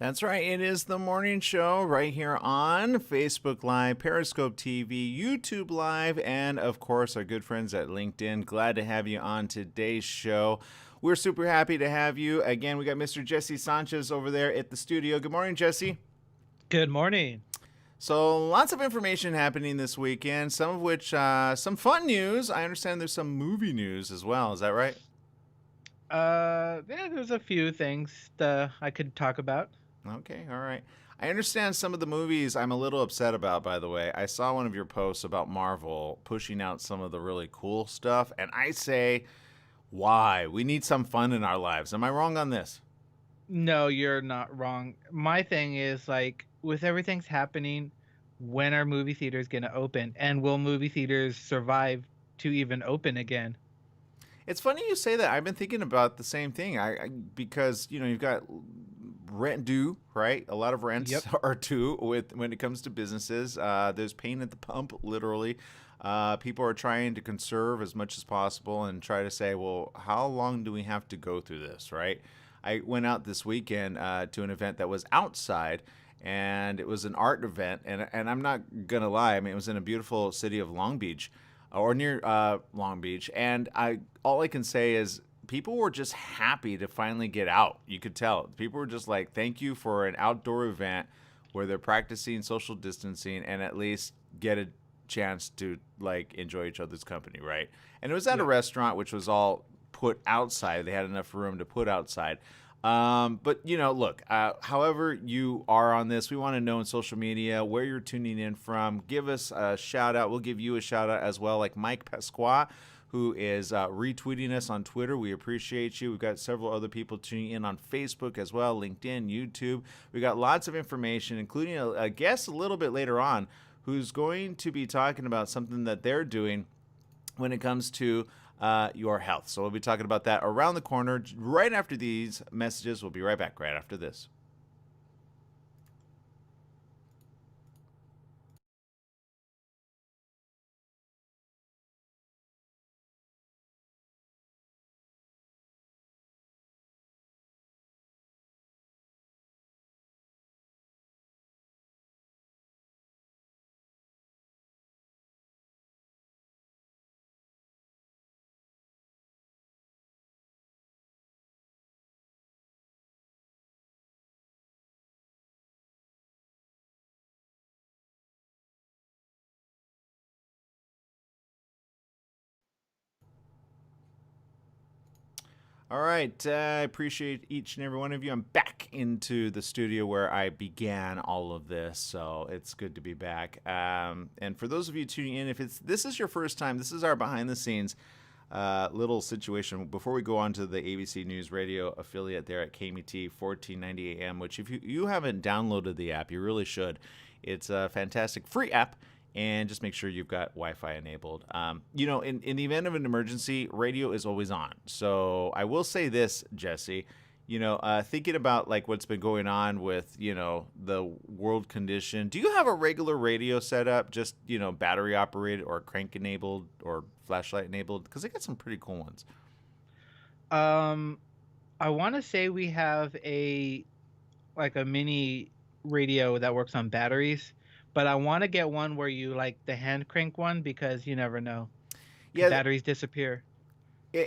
That's right. It is the morning show right here on Facebook Live, Periscope TV, YouTube Live, and of course, our good friends at LinkedIn. Glad to have you on today's show. We're super happy to have you. Again, we got Mr. Jesse Sanchez over there at the studio. Good morning, Jesse. Good morning. So, lots of information happening this weekend, some of which, some fun news. I understand there's some movie news as well. Is that right? Yeah, there's a few things that I could talk about. Okay, all right. I understand some of the movies I'm a little upset about, by the way. I saw one of your posts about Marvel pushing out some of the really cool stuff, and I say, why? We need some fun in our lives. Am I wrong on this? No, you're not wrong. My thing is like with everything's happening, when are movie theaters going to open and will movie theaters survive to even open again? It's funny you say that. I've been thinking about the same thing. Because you've got rent due, right? A lot of rents Yep. are due with when it comes to businesses. There's pain at the pump, literally. People are trying to conserve as much as possible and try to say, well, how long do we have to go through this, right? I went out this weekend to an event that was outside, and it was an art event. And I'm not gonna lie, I mean, it was in a beautiful city of Long Beach, or near Long Beach, and I all I can say is people were just happy to finally get out. You could tell people were just like, "Thank you for an outdoor event where they're practicing social distancing and at least get a chance to like enjoy each other's company, right?" And it was at a Yeah. restaurant which was all put outside. They had enough room to put outside. But look, however you are on this, we want to know in social media where you're tuning in from. Give us a shout out. We'll give you a shout out as well, like Mike Pasqua, who is retweeting us on Twitter. We appreciate you. We've got several other people tuning in on Facebook as well, LinkedIn, YouTube. We got lots of information, including a guest a little bit later on who's going to be talking about something that they're doing when it comes to your health. So we'll be talking about that around the corner right after these messages. We'll be right back right after this. All right. I appreciate each and every one of you. I'm back into the studio where I began all of this, so it's good to be back. And for those of you tuning in, if this is your first time, this is our behind the scenes little situation before we go on to the ABC News Radio affiliate there at KMT 1490 AM. Which, if you haven't downloaded the app, you really should. It's a fantastic free app, and just make sure you've got Wi-Fi enabled. In the event of an emergency, radio is always on. So I will say this, Jesse. Thinking about like what's been going on with the world condition. Do you have a regular radio setup, just battery operated or crank enabled or flashlight enabled? Because they got some pretty cool ones. Um I want to say we have a mini radio that works on batteries, but I want to get one where you like the hand crank one because you never know. Could Yeah, batteries disappear?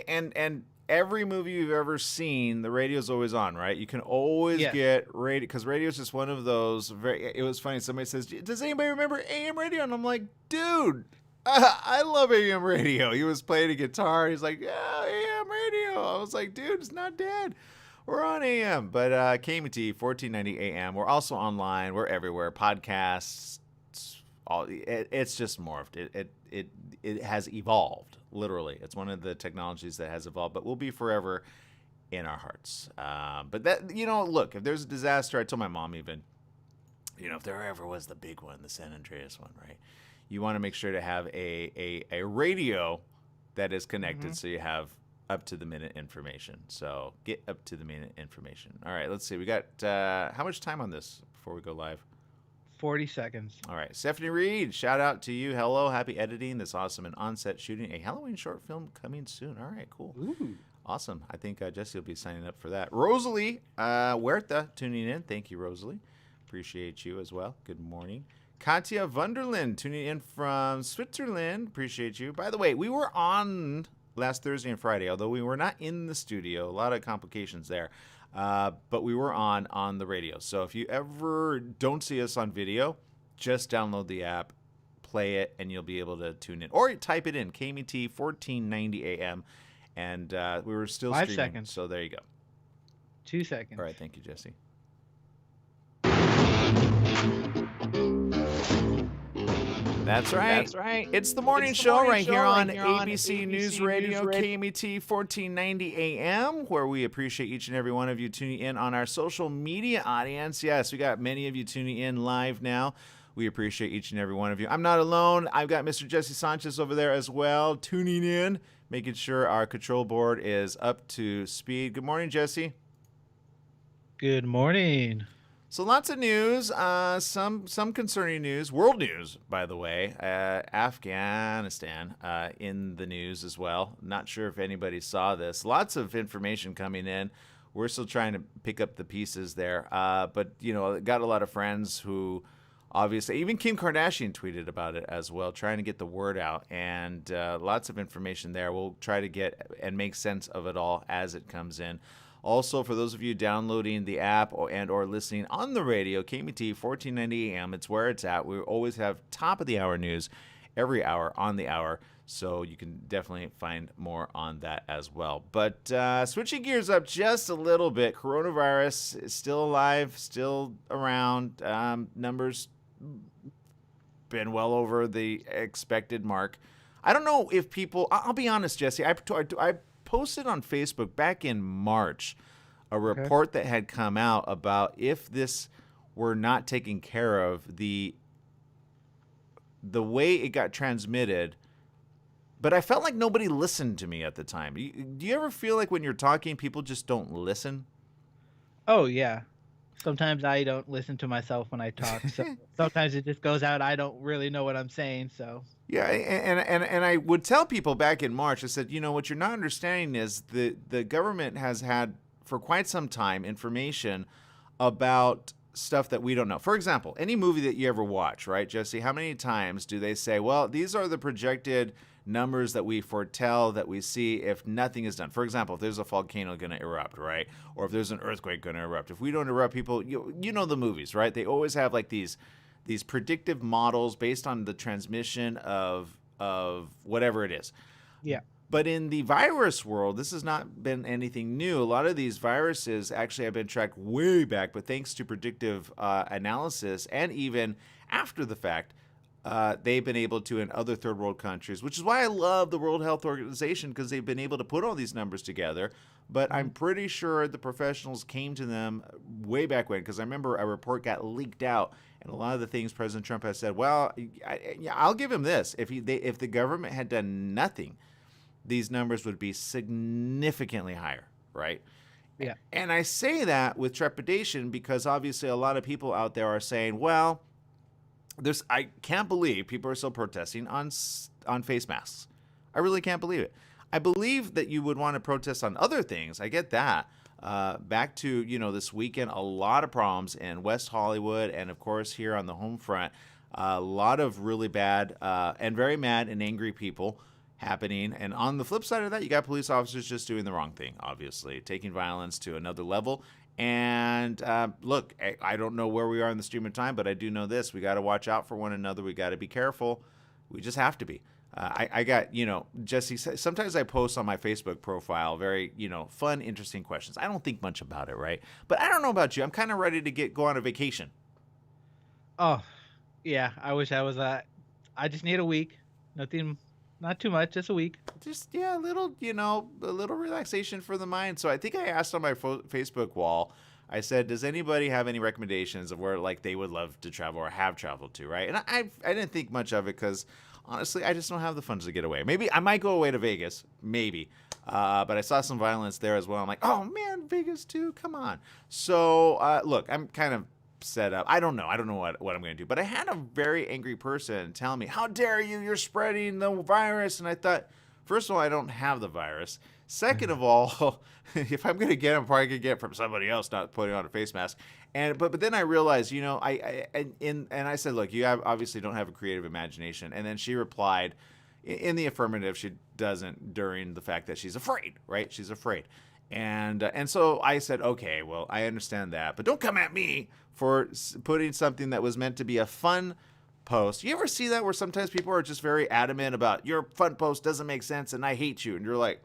and every movie you've ever seen, the radio's always on, right? You can always Yes. get radio because radio is just one of those. It was funny. Somebody says, "Does anybody remember AM radio?" And I'm like, "Dude, I love AM radio." He was playing a guitar. He's like, "Yeah, AM radio." I was like, "Dude, it's not dead. We're on AM." But KMT 1490 AM. We're also online. We're everywhere. Podcasts. It's just morphed. It has evolved. Literally, it's one of the technologies that has evolved, but will be forever in our hearts. But that look, if there's a disaster, I told my mom even, if there ever was the big one, the San Andreas one, right? You want to make sure to have a radio that is connected, Hmm. so you have up to the minute information. So get up to the minute information. All right, let's see. We got how much time on this before we go live? 40 seconds. All right, Stephanie Reed, shout out to you. Hello, happy editing this awesome and on-set shooting a Halloween short film coming soon. All right, cool. Ooh. Awesome. I think Jesse will be signing up for that. Rosalie Huerta tuning in. Thank you, Rosalie. Appreciate you as well. Good morning. Katya Wunderland tuning in from Switzerland. Appreciate you. By the way, we were on last Thursday and Friday, although we were not in the studio. A lot of complications there. But we were on the radio. So if you ever don't see us on video, just download the app, play it, and you'll be able to tune in. Or type it in, KMET 1490 AM. And we were still 5 streaming. seconds. So there you go. 2 seconds. All right. Thank you, Jesse. That's right. That's right. It's the morning It's the show morning right show here on right here on ABC News ABC Radio, News KMET 1490 AM, where we appreciate each and every one of you tuning in on our social media audience. Yes, we got many of you tuning in live now. We appreciate each and every one of you. I'm not alone. I've got Mr. Jesse Sanchez over there as well, tuning in, making sure our control board is up to speed. Good morning, Jesse. Good morning. So lots of news, some concerning news, world news, by the way. Afghanistan in the news as well. Not sure if anybody saw this. Lots of information coming in. We're still trying to pick up the pieces there. But, you know, got a lot of friends who obviously, even Kim Kardashian tweeted about it as well, trying to get the word out. And lots of information there. We'll try to get and make sense of it all as it comes in. Also, for those of you downloading the app or listening on the radio, KMET 1490 AM, it's where it's at. We always have top of the hour news every hour on the hour, so you can definitely find more on that as well. But switching gears up just a little bit, coronavirus is still alive, still around. Numbers been well over the expected mark. I don't know if people, I'll be honest, Jesse, I posted on Facebook back in March a report that had come out about if this were not taken care of, the way it got transmitted. But I felt like nobody listened to me at the time. Do you ever feel like when you're talking, people just don't listen? Oh, yeah. Sometimes I don't listen to myself when I talk. So sometimes it just goes out. I don't really know what I'm saying. So yeah, and I would tell people back in March, I said, you know, what you're not understanding is the government has had for quite some time information about stuff that we don't know. For example, any movie that you ever watch, right, Jesse, how many times do they say, well, these are the projected numbers that we foretell that we see if nothing is done? For example, if there's a volcano going to erupt, right? Or if there's an earthquake going to erupt. If we don't erupt, people, you know the movies, right? They always have like these predictive models based on the transmission of whatever it is. yeah. But in the virus world, this has not been anything new. A lot of these viruses actually have been tracked way back, but thanks to predictive analysis and even after the fact, they've been able to in other third world countries, which is why I love the World Health Organization, because they've been able to put all these numbers together. But I'm pretty sure the professionals came to them way back when, because I remember a report got leaked out, and a lot of the things President Trump has said, well, I'll give him this. If the government had done nothing, these numbers would be significantly higher, right? Yeah. And I say that with trepidation because obviously a lot of people out there are saying, well, I can't believe people are still protesting on face masks. I really can't believe it. I believe that you would want to protest on other things. I get that. Back to, this weekend, a lot of problems in West Hollywood and, of course, here on the home front. A lot of really bad and very mad and angry people happening. And on the flip side of that, you got police officers just doing the wrong thing, obviously, taking violence to another level. And look, I don't know where we are in the stream of time, but I do know this. We got to watch out for one another. We got to be careful. We just have to be. I got, Jesse, sometimes I post on my Facebook profile very, fun, interesting questions. I don't think much about it, right? But I don't know about you. I'm kind of ready to go on a vacation. Oh, yeah. I wish I was I just need a week. Nothing, not too much, just a week. Just, a little relaxation for the mind. So I think I asked on my Facebook wall, I said, does anybody have any recommendations of where they would love to travel or have traveled to, right? And I didn't think much of it because honestly, I just don't have the funds to get away. Maybe I might go away to Vegas, maybe. But I saw some violence there as well. I'm like, oh man, Vegas too, come on. So look, I'm kind of set up. I don't know what I'm going to do. But I had a very angry person tell me, how dare you, you're spreading the virus. And I thought, first of all, I don't have the virus. Second of all, if I'm going to get it, I'm probably going to get it from somebody else, not putting on a face mask. But then I realized, and I said, look, obviously don't have a creative imagination. And then she replied in the affirmative. She doesn't, during the fact that she's afraid, right? She's afraid. And so I said, okay, well, I understand that, but don't come at me for putting something that was meant to be a fun post. You ever see that where sometimes people are just very adamant about your fun post doesn't make sense and I hate you, and you're like,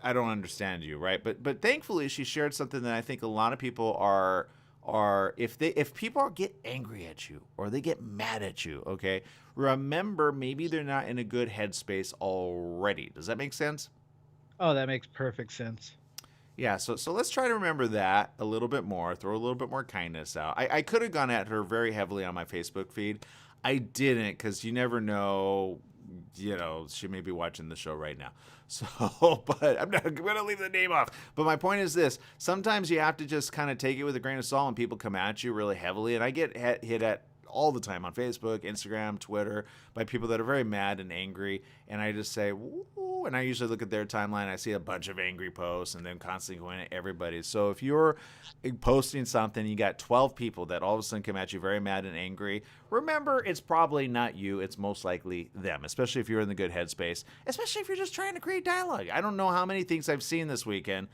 I don't understand you, right? But thankfully she shared something that I think a lot of people are if people get angry at you or they get mad at you, okay, remember maybe they're not in a good headspace already. Does that make sense? Oh, that makes perfect sense. Yeah, so let's try to remember that a little bit more, throw a little bit more kindness out. I could have gone at her very heavily on my Facebook feed. I didn't, because you never know, she may be watching the show right now. So, but I'm going to leave the name off. But my point is this. Sometimes you have to just kind of take it with a grain of salt when people come at you really heavily. And I get hit at all the time on Facebook, Instagram, Twitter, by people that are very mad and angry. And I just say, woo, and I usually look at their timeline. I see a bunch of angry posts and then constantly going at everybody. So if you're posting something, you got 12 people that all of a sudden come at you very mad and angry, remember, it's probably not you. It's most likely them, especially if you're in the good headspace, especially if you're just trying to create dialogue. I don't know how many things I've seen this weekend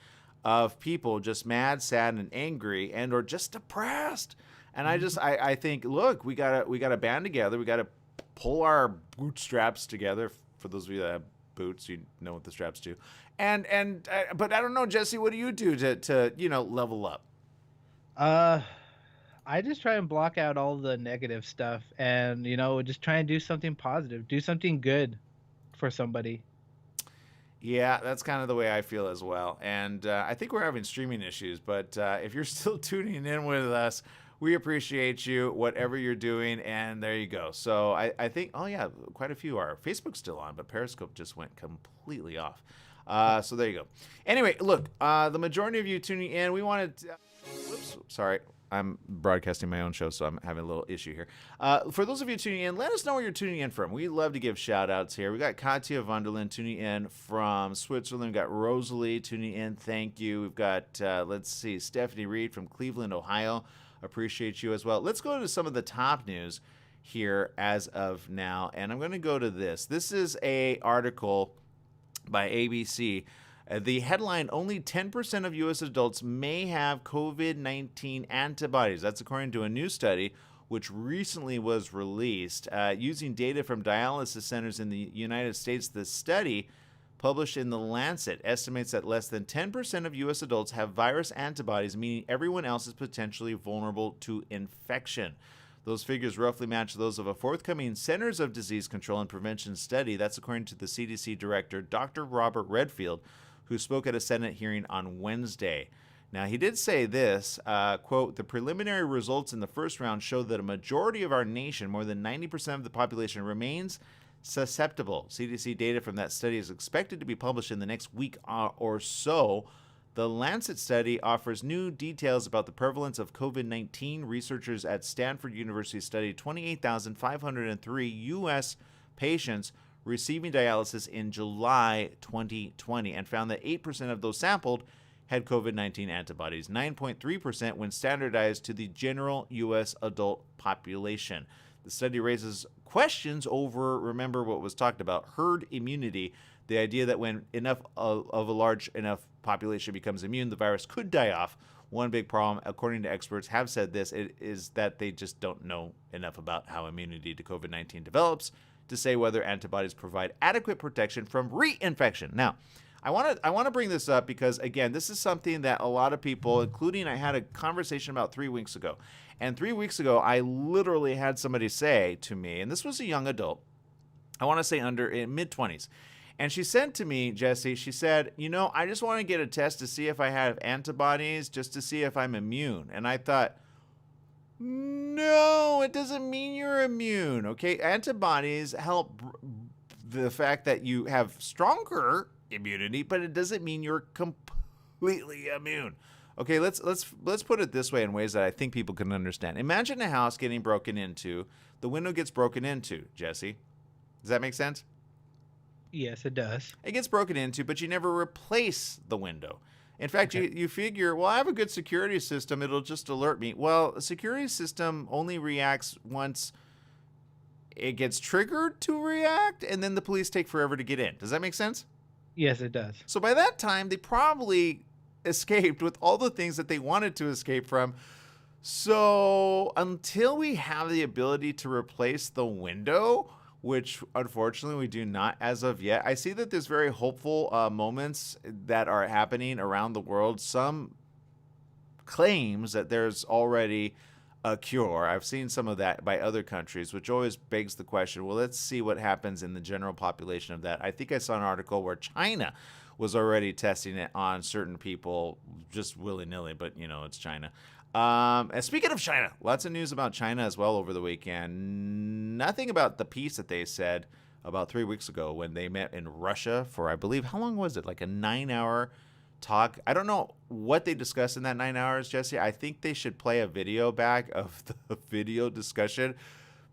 of people just mad, sad, and angry, and or just depressed. And I think, look, we gotta band together. We gotta pull our bootstraps together. For those of you that have boots, you know what the straps do. But I don't know, Jesse, what do you do to level up? I just try and block out all the negative stuff, and just try and do something positive, do something good for somebody. Yeah, that's kind of the way I feel as well. And I think we're having streaming issues, but if you're still tuning in with us, we appreciate you, whatever you're doing, and there you go. So I think, oh yeah, quite a few are. Facebook's still on, but Periscope just went completely off. So there you go. Anyway, look, the majority of you tuning in, we wanted to, whoops, sorry. I'm broadcasting my own show, so I'm having a little issue here. For those of you tuning in, let us know where you're tuning in from. We love to give shout-outs here. We got Katya Wunderland tuning in from Switzerland. We've got Rosalie tuning in. Thank you. We've got, Stephanie Reed from Cleveland, Ohio. Appreciate you as well. Let's go to some of the top news here as of now, and I'm going to go to this. This is a article by ABC. The headline, only 10% of U.S. adults may have COVID-19 antibodies. That's according to a new study which recently was released. Using data from dialysis centers in the United States, the study, published in The Lancet, estimates that less than 10% of U.S. adults have virus antibodies, meaning everyone else is potentially vulnerable to infection. Those figures roughly match those of a forthcoming Centers of Disease Control and Prevention study. That's according to the CDC director, Dr. Robert Redfield, who spoke at a Senate hearing on Wednesday. Now, he did say this, quote, the preliminary results in the first round show that a majority of our nation, more than 90% of the population, remains susceptible. CDC data from that study is expected to be published in the next week or so. The Lancet study offers new details about the prevalence of COVID-19. Researchers at Stanford University studied 28,503 U.S. patients receiving dialysis in July 2020 and found that 8% of those sampled had COVID-19 antibodies, 9.3% when standardized to the general U.S. adult population. The study raises questions over, remember what was talked about, herd immunity, the idea that when enough of a large enough population becomes immune, the virus could die off. One big problem, according to experts have said this, is that they just don't know enough about how immunity to COVID-19 develops to say whether antibodies provide adequate protection from reinfection. Now, I want to bring this up because, again, this is something that a lot of people, including I had a conversation about 3 weeks ago. And 3 weeks ago, I literally had somebody say to me, and this was a young adult, I want to say in mid-20s. And she said to me, Jesse, she said, I just want to get a test to see if I have antibodies, just to see if I'm immune. And I thought, no, it doesn't mean you're immune, okay? Antibodies help the fact that you have stronger immunity, but it doesn't mean you're completely immune. Okay, let's put it this way in ways that I think people can understand. Imagine a house getting broken into. The window gets broken into, Jesse. Does that make sense? Yes, it does. It gets broken into, but you never replace the window. In fact, Okay. you figure, well, I have a good security system. It'll just alert me. Well, a security system only reacts once it gets triggered to react, and then the police take forever to get in. Does that make sense? Yes, it does. So by that time, they probably escaped with all the things that they wanted to escape from. So until we have the ability to replace the window, which unfortunately we do not as of yet, I see that there's very hopeful moments that are happening around the world. Some claims that there's already a cure. I've seen some of that by other countries, which always begs the question, well, let's see what happens in the general population of that. I think I saw an article where China was already testing it on certain people just willy-nilly, but it's China. And speaking of China, lots of news about China as well over the weekend. Nothing about the peace that they said about 3 weeks ago when they met in Russia for, I believe, how long was it? Like a 9-hour talk. I don't know what they discussed in that 9 hours, Jesse. I think they should play a video back of the video discussion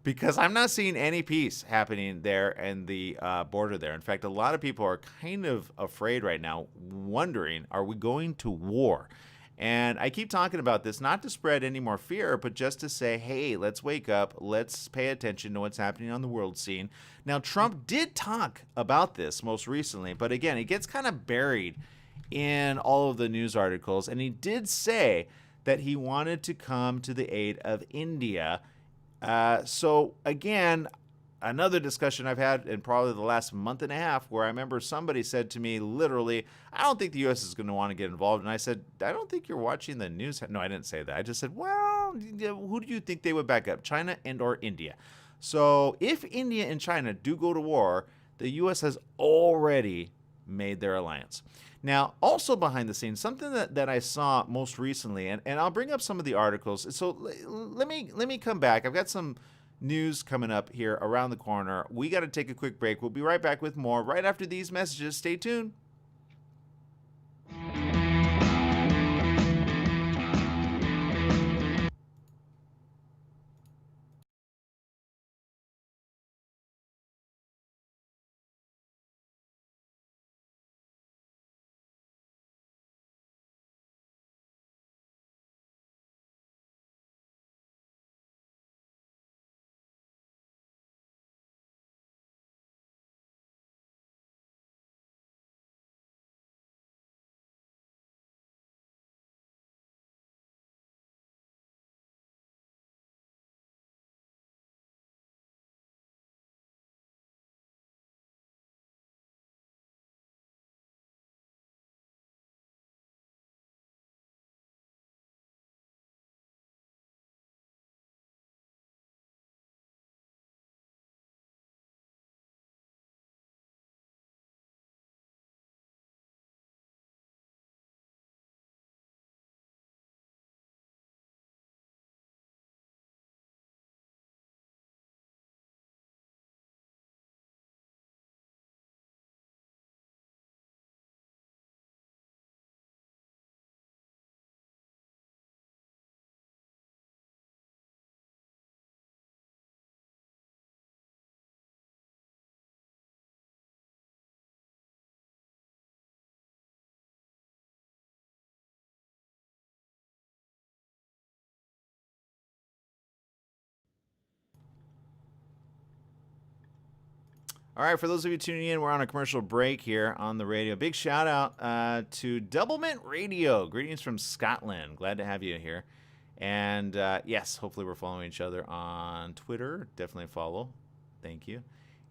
because I'm not seeing any peace happening there and the border there. In fact, a lot of people are kind of afraid right now, wondering, are we going to war? And I keep talking about this not to spread any more fear, but just to say, hey, let's wake up. Let's pay attention to what's happening on the world scene. Now, Trump did talk about this most recently, but again, it gets kind of buried in all of the news articles. And he did say that he wanted to come to the aid of India. So again, another discussion I've had in probably the last month and a half where I remember somebody said to me literally, I don't think the U.S. is going to want to get involved. And I said, I don't think you're watching the news. No, I didn't say that. I just said, well, who do you think they would back up, China and or India? So if India and China do go to war, the U.S. has already made their alliance. Now, also behind the scenes, something that I saw most recently, and I'll bring up some of the articles. So let me come back. I've got some news coming up here around the corner. We got to take a quick break. We'll be right back with more right after these messages. Stay tuned. All right, for those of you tuning in, we're on a commercial break here on the radio. Big shout out to Doublemint Radio. Greetings from Scotland. Glad to have you here. And yes, hopefully we're following each other on Twitter. Definitely follow. Thank you.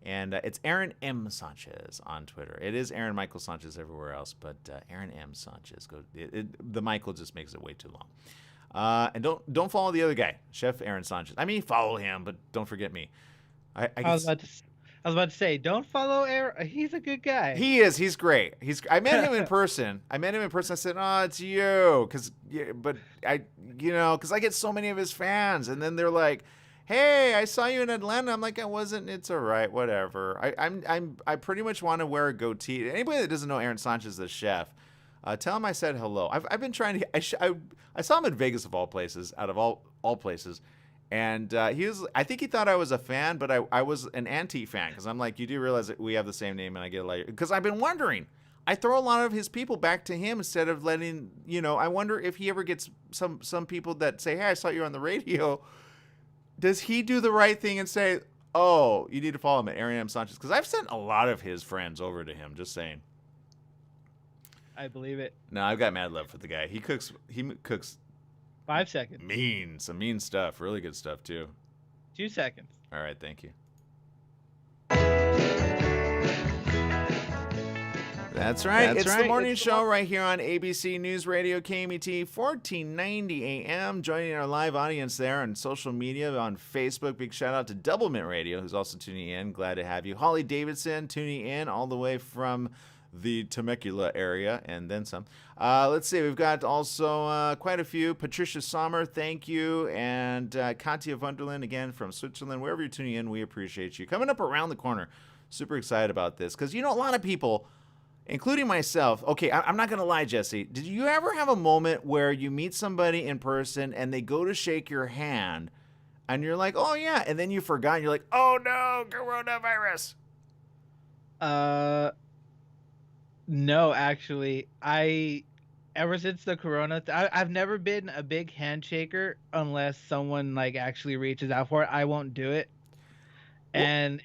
And it's Aaron M. Sanchez on Twitter. It is Aaron Michael Sanchez everywhere else, but Aaron M. Sanchez. The Michael just makes it way too long. And don't follow the other guy, Chef Aaron Sanchez. I mean, follow him, but don't forget me. I I was about to, I was about to say, don't follow Aaron. He's a good guy. He is. He's great. I met him in person. I said, "Oh, it's you," because I get so many of his fans, and then they're like, "Hey, I saw you in Atlanta." I'm like, "I wasn't." It's all right. Whatever. I pretty much want to wear a goatee. Anybody that doesn't know Aaron Sanchez, the chef, tell him I said hello. I've been trying to. I saw him in Vegas of all places, out of all places. And I think he thought I was a fan, but I was an anti-fan because I'm like, you do realize that we have the same name and I get like, because I've been wondering. I throw a lot of his people back to him instead of letting, I wonder if he ever gets some people that say, hey, I saw you on the radio. Does he do the right thing and say, oh, you need to follow him at Aaron M. Sanchez? Because I've sent a lot of his friends over to him, just saying. I believe it. No, I've got mad love for the guy. He cooks 5 seconds. some mean stuff. Really good stuff, too. 2 seconds. All right, thank you. That's right. It's the morning show right here on ABC News Radio KMET 1490 AM. Joining our live audience there on social media on Facebook. Big shout out to Double Mint Radio, who's also tuning in. Glad to have you. Holly Davidson tuning in all the way from the Temecula area and then some. Let's see. We've got also quite a few. Patricia Sommer, thank you. And Katja Wunderland, again, from Switzerland. Wherever you're tuning in, we appreciate you. Coming up around the corner. Super excited about this because, a lot of people, including myself. Okay, I'm not going to lie, Jesse. Did you ever have a moment where you meet somebody in person and they go to shake your hand and you're like, oh, yeah. And then you forgot. And you're like, oh, no, coronavirus. No, actually. Ever since the corona, I've never been a big handshaker unless someone like actually reaches out for it. I won't do it. Well, and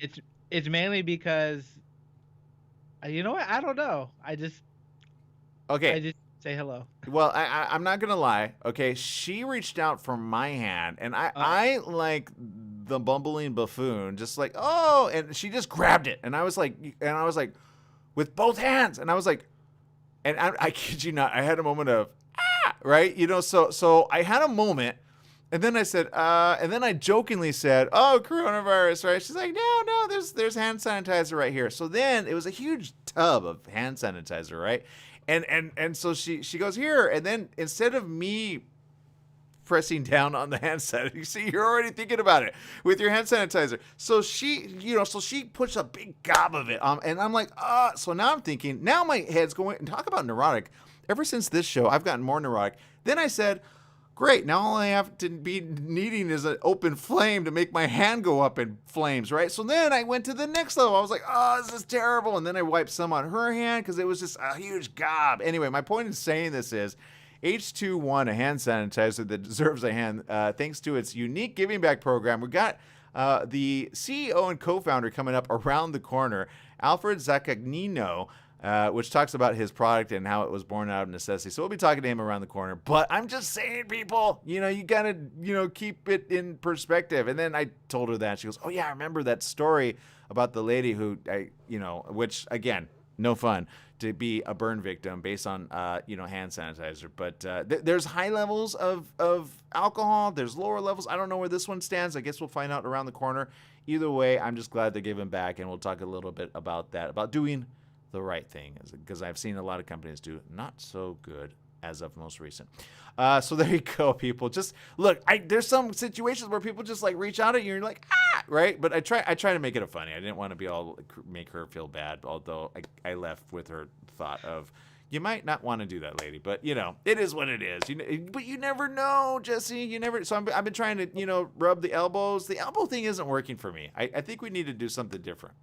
it's mainly because, you know what? I don't know. I just say hello. Well, I'm not gonna lie. Okay, she reached out for my hand, and I like the bumbling buffoon, just like, oh, and she just grabbed it, and I was like, with both hands, and I was like, and I kid you not, I had a moment of right, so I had a moment. And then I said, and then I jokingly said, "Oh, coronavirus, right?" She's like, "No, there's hand sanitizer right here." So then it was a huge tub of hand sanitizer, right? And so she goes here, and then instead of me pressing down on the hand sanitizer, you see, you're already thinking about it with your hand sanitizer. So she puts a big gob of it, and I'm like, so now I'm thinking, now my head's going. And talk about neurotic. Ever since this show, I've gotten more neurotic. Then I said, great, now all I have to be needing is an open flame to make my hand go up in flames, right? So then I went to the next level. I was like, oh, this is terrible. And then I wiped some on her hand because it was just a huge gob. Anyway, my point in saying this is H21, a hand sanitizer that deserves a hand, thanks to its unique giving back program. We got the CEO and co-founder coming up around the corner, Alfred Zaccagnino, which talks about his product and how it was born out of necessity. So we'll be talking to him around the corner. But I'm just saying, people, you got to, keep it in perspective. And then I told her that. She goes, oh, yeah, I remember that story about the lady who, which, again, no fun to be a burn victim based on, hand sanitizer. But there's high levels of alcohol. There's lower levels. I don't know where this one stands. I guess we'll find out around the corner. Either way, I'm just glad they're giving back. And we'll talk a little bit about that, about doing the right thing, because I've seen a lot of companies do not so good as of most recent. So there you go, people. Just look, there's some situations where people just like reach out at you and you're like, right? But I try to make it a funny. I didn't want to be all make her feel bad, although I left with her thought of, you might not want to do that, lady, but it is what it is. But you never know, Jesse. You never. So I've been trying to rub the elbows. The elbow thing isn't working for me. I think we need to do something different.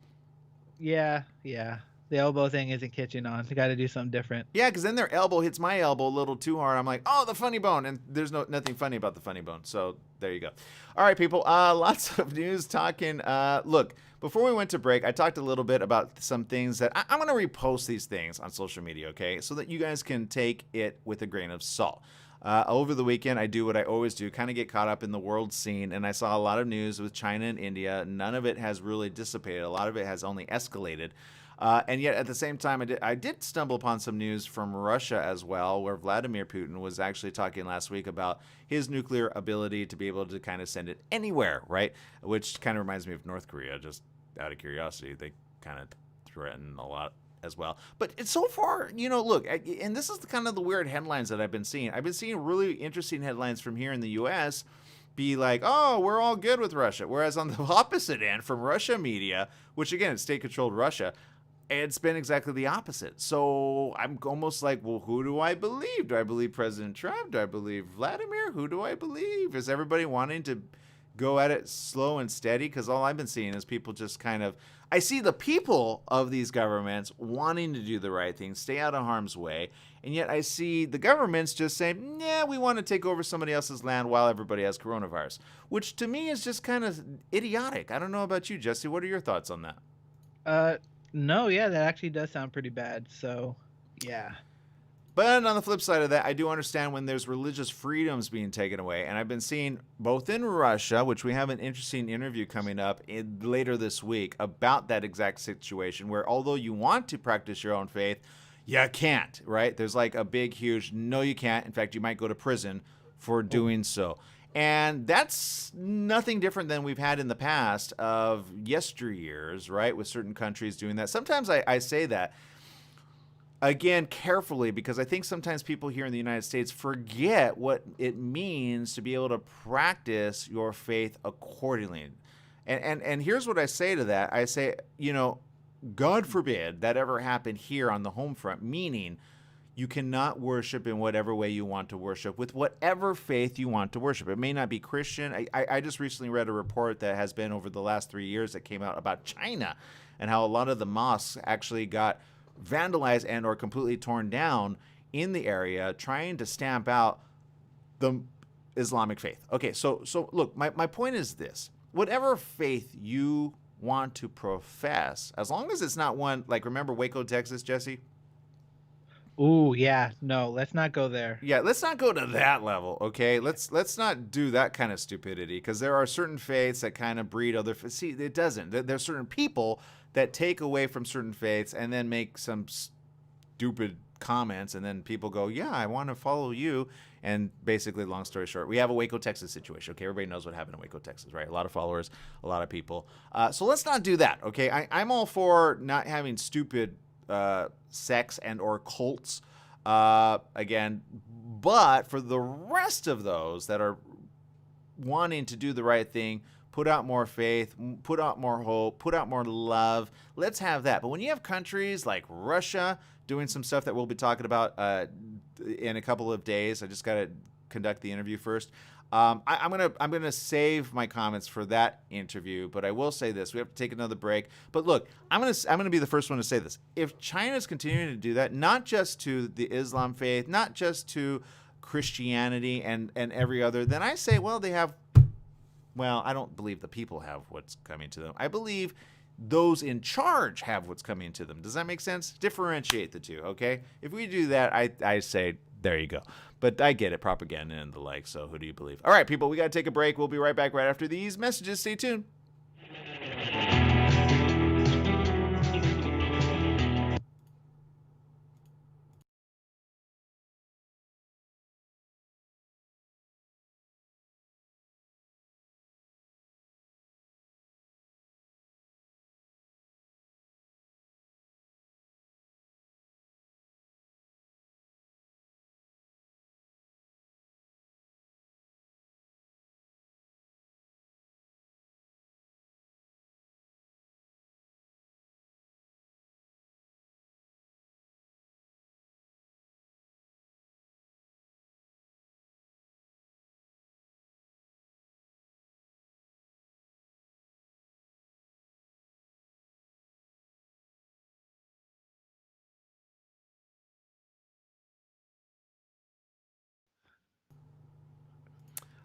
Yeah. The elbow thing isn't catching on. You got to do something different. Yeah, because then their elbow hits my elbow a little too hard. I'm like, oh, the funny bone. And there's nothing funny about the funny bone. So there you go. All right, people. Lots of news talking. Look, before we went to break, I talked a little bit about some things that I'm going to repost these things on social media, okay, so that you guys can take it with a grain of salt. Over the weekend, I do what I always do, kind of get caught up in the world scene, and I saw a lot of news with China and India. None of it has really dissipated. A lot of it has only escalated. And yet, at the same time, I did stumble upon some news from Russia as well, where Vladimir Putin was actually talking last week about his nuclear ability to be able to kind of send it anywhere, right? Which kind of reminds me of North Korea, just out of curiosity. They kind of threaten a lot as well. But it's so far, look, and this is kind of the weird headlines that I've been seeing. I've been seeing really interesting headlines from here in the U.S. be like, oh, we're all good with Russia. Whereas on the opposite end, from Russia media, which again, is state-controlled Russia, it's been exactly the opposite. So I'm almost like, well, who do I believe? Do I believe President Trump? Do I believe Vladimir? Who do I believe? Is everybody wanting to go at it slow and steady? Because all I've been seeing is people just kind of, I see the people of these governments wanting to do the right thing, stay out of harm's way, and yet I see the governments just saying, yeah, we want to take over somebody else's land while everybody has coronavirus, which to me is just kind of idiotic. I don't know about you, Jesse. What are your thoughts on that? Uh, no, yeah, that actually does sound pretty bad. So, yeah. But on the flip side of that, I do understand when there's religious freedoms being taken away. And I've been seeing both in Russia, which we have an interesting interview coming up later this week about that exact situation, where although you want to practice your own faith, you can't, right? There's like a big, huge, no, you can't. In fact, you might go to prison for doing so. And that's nothing different than we've had in the past of yesteryears, right? With certain countries doing that. Sometimes I say that, again, carefully, because I think sometimes people here in the United States forget what it means to be able to practice your faith accordingly. And here's what I say to that. I say, God forbid that ever happened here on the home front, meaning you cannot worship in whatever way you want to worship with whatever faith you want to worship. It may not be Christian. I just recently read a report that has been over the last 3 years that came out about China and how a lot of the mosques actually got vandalized and or completely torn down in the area, trying to stamp out the Islamic faith. Okay, so look, my point is this. Whatever faith you want to profess, as long as it's not one, like, remember Waco, Texas, Jesse? Ooh, yeah. No, let's not go there. Yeah, let's not go to that level, okay? Let's not do that kind of stupidity, because there are certain faiths that kind of breed other. See, it doesn't. There's certain people that take away from certain faiths and then make some stupid comments, and then people go, yeah, I want to follow you. And basically, long story short, we have a Waco, Texas situation. Okay, everybody knows what happened in Waco, Texas, right? A lot of followers, a lot of people. So let's not do that, okay? I'm all for not having stupid sects and or cults, again, but for the rest of those that are wanting to do the right thing, put out more faith, put out more hope, put out more love, let's have that. But when you have countries like Russia doing some stuff that we'll be talking about in a couple of days, I just got to conduct the interview first. I'm gonna save my comments for that interview, but I will say this: we have to take another break. But look, I'm gonna be the first one to say this: if China's continuing to do that, not just to the Islam faith, not just to Christianity and every other, then I say, well, they have. Well, I don't believe the people have what's coming to them. I believe those in charge have what's coming to them. Does that make sense? Differentiate the two, okay? If we do that, I say, there you go. But I get it, propaganda and the like, so who do you believe? All right, people, we got to take a break. We'll be right back right after these messages. Stay tuned.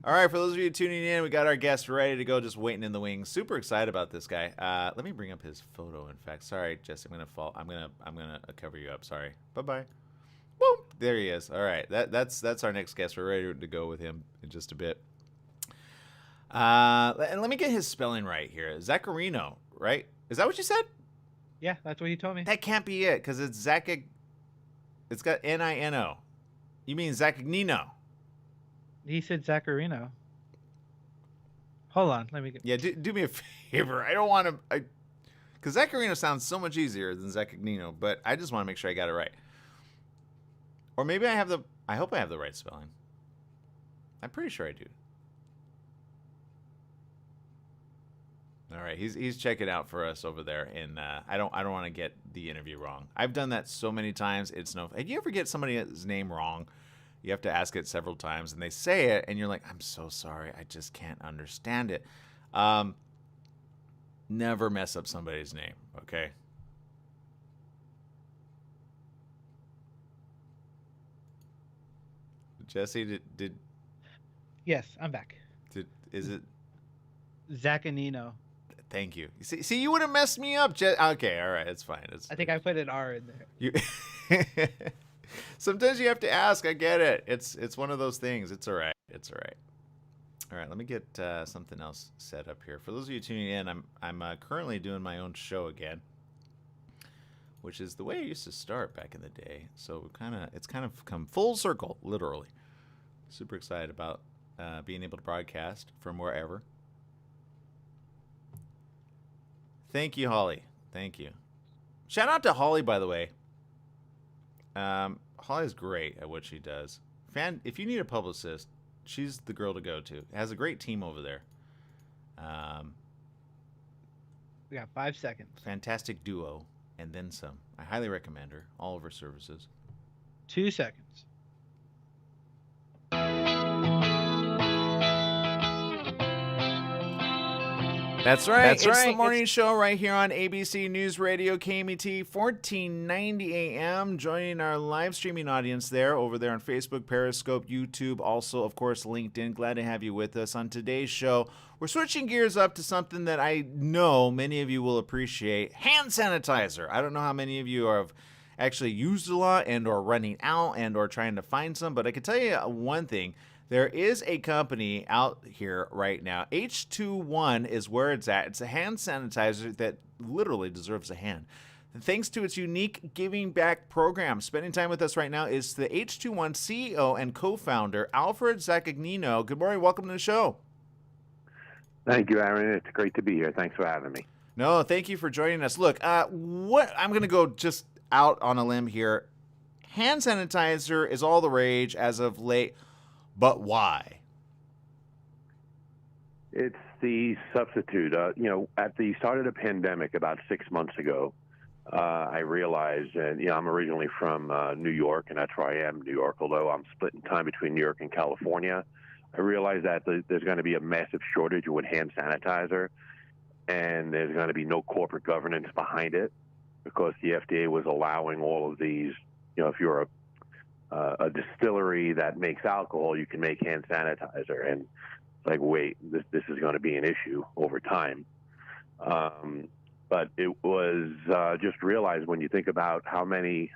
All right, for those of you tuning in, we got our guest ready to go, just waiting in the wings. Super excited about this guy. Let me bring up his photo. In fact, sorry, Jesse, I'm gonna fall. I'm gonna cover you up. Sorry. Bye bye. Woo! There he is. All right, that's our next guest. We're ready to go with him in just a bit. And let me get his spelling right here. Zaccarino, right? Is that what you said? Yeah, that's what he told me. That can't be it, because it's Zacca. It's got Nino. You mean Zaccagnino? He said Zaccarino. Hold on, let me get. Yeah, do me a favor. I don't want to, because Zaccarino sounds so much easier than Zaccagnino, but I just want to make sure I got it right. Or maybe I hope I have the right spelling. I'm pretty sure I do. All right, he's checking out for us over there, and I don't want to get the interview wrong. I've done that so many times. It's no. Did you ever get somebody's name wrong? You have to ask it several times, and they say it, and you're like, I'm so sorry, I just can't understand it. Never mess up somebody's name, okay? Jesse, did Yes, I'm back. is it? Zaccanino. Thank you. See, you would have messed me up. Okay, all right, it's fine. I think I put an R in there. You. Sometimes you have to ask. I get it. It's one of those things. It's all right. It's all right. All right, let me get something else set up here. For those of you tuning in, I'm currently doing my own show again, which is the way I used to start back in the day. So it's kind of come full circle, literally. Super excited about being able to broadcast from wherever. Thank you, Holly. Thank you. Shout out to Holly, by the way. Holly's great at what she does. If you need a publicist, she's the girl to go to. Has a great team over there. We got 5 seconds. Fantastic duo, and then some. I highly recommend her. All of her services. 2 seconds. That's right. It's the morning show right here on ABC News Radio KMET 1490 AM. Joining our live streaming audience over there on Facebook, Periscope, YouTube, also, of course, LinkedIn. Glad to have you with us. On today's show, we're switching gears up to something that I know many of you will appreciate. Hand sanitizer. I don't know how many of you have actually used a lot and or running out and or trying to find some, but I can tell you one thing. There is a company out here right now. H21 is where it's at. It's a hand sanitizer that literally deserves a hand. And thanks to its unique giving back program, spending time with us right now is the H21 CEO and co-founder, Alfred Zaccagnino. Good morning. Welcome to the show. Thank you, Aaron. It's great to be here. Thanks for having me. No, thank you for joining us. Look, I'm going to go just out on a limb here. Hand sanitizer is all the rage as of late. But why? It's the substitute. At the start of the pandemic about 6 months ago, I realized, and I'm originally from New York, and that's where I am, New York, although I'm splitting time between New York and California. I realized that there's going to be a massive shortage with hand sanitizer, and there's going to be no corporate governance behind it because the FDA was allowing all of these, if you're a distillery that makes alcohol, you can make hand sanitizer. And it's like, wait, this is going to be an issue over time. But it was just realized when you think about how many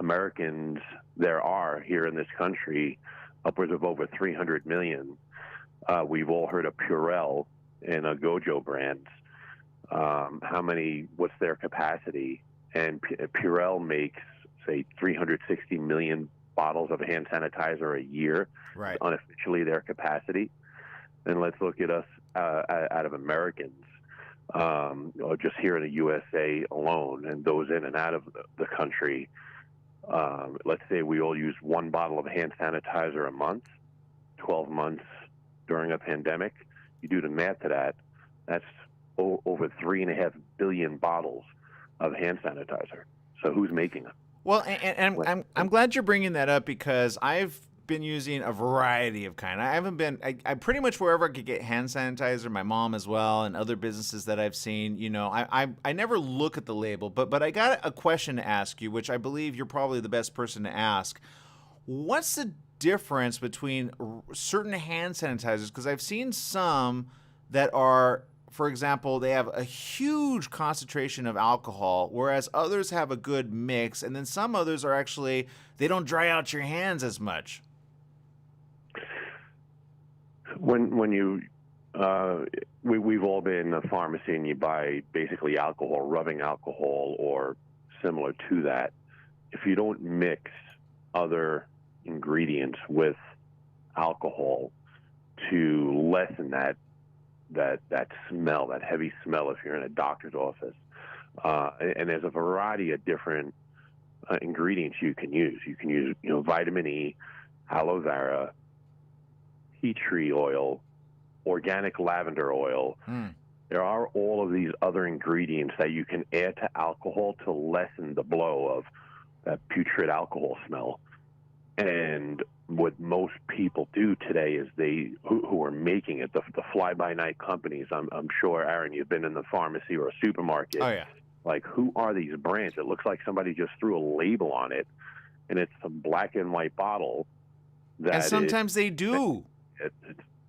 Americans there are here in this country, upwards of over 300 million. We've all heard of Purell and Gojo brands. What's their capacity? And Purell makes, say, 360 million bottles of hand sanitizer a year, right? Unofficially their capacity. And let's look at us out of Americans, or just here in the USA alone, and those in and out of the country. Let's say we all use one bottle of hand sanitizer a month, 12 months during a pandemic. You do the math to that, that's over 3.5 billion bottles of hand sanitizer. So who's making them? Well, and I'm glad you're bringing that up because I've been using a variety of kind. I pretty much wherever I could get hand sanitizer, my mom as well, and other businesses that I've seen, I never look at the label, but I got a question to ask you, which I believe you're probably the best person to ask. What's the difference between certain hand sanitizers? Because I've seen some that are, for example, they have a huge concentration of alcohol, whereas others have a good mix, and then some others are actually, they don't dry out your hands as much. When you, we've all been in a pharmacy and you buy basically alcohol, rubbing alcohol or similar to that. If you don't mix other ingredients with alcohol to lessen that smell, that heavy smell if you're in a doctor's office. And there's a variety of different ingredients you can use. You can use, vitamin E, aloe vera, tea tree oil, organic lavender oil. There are all of these other ingredients that you can add to alcohol to lessen the blow of that putrid alcohol smell. And what most people do today is who are making it, the fly-by-night companies. I'm sure, Aaron, you've been in the pharmacy or a supermarket. Oh yeah. Like, who are these brands? It looks like somebody just threw a label on it, and it's a black and white bottle. And sometimes they do.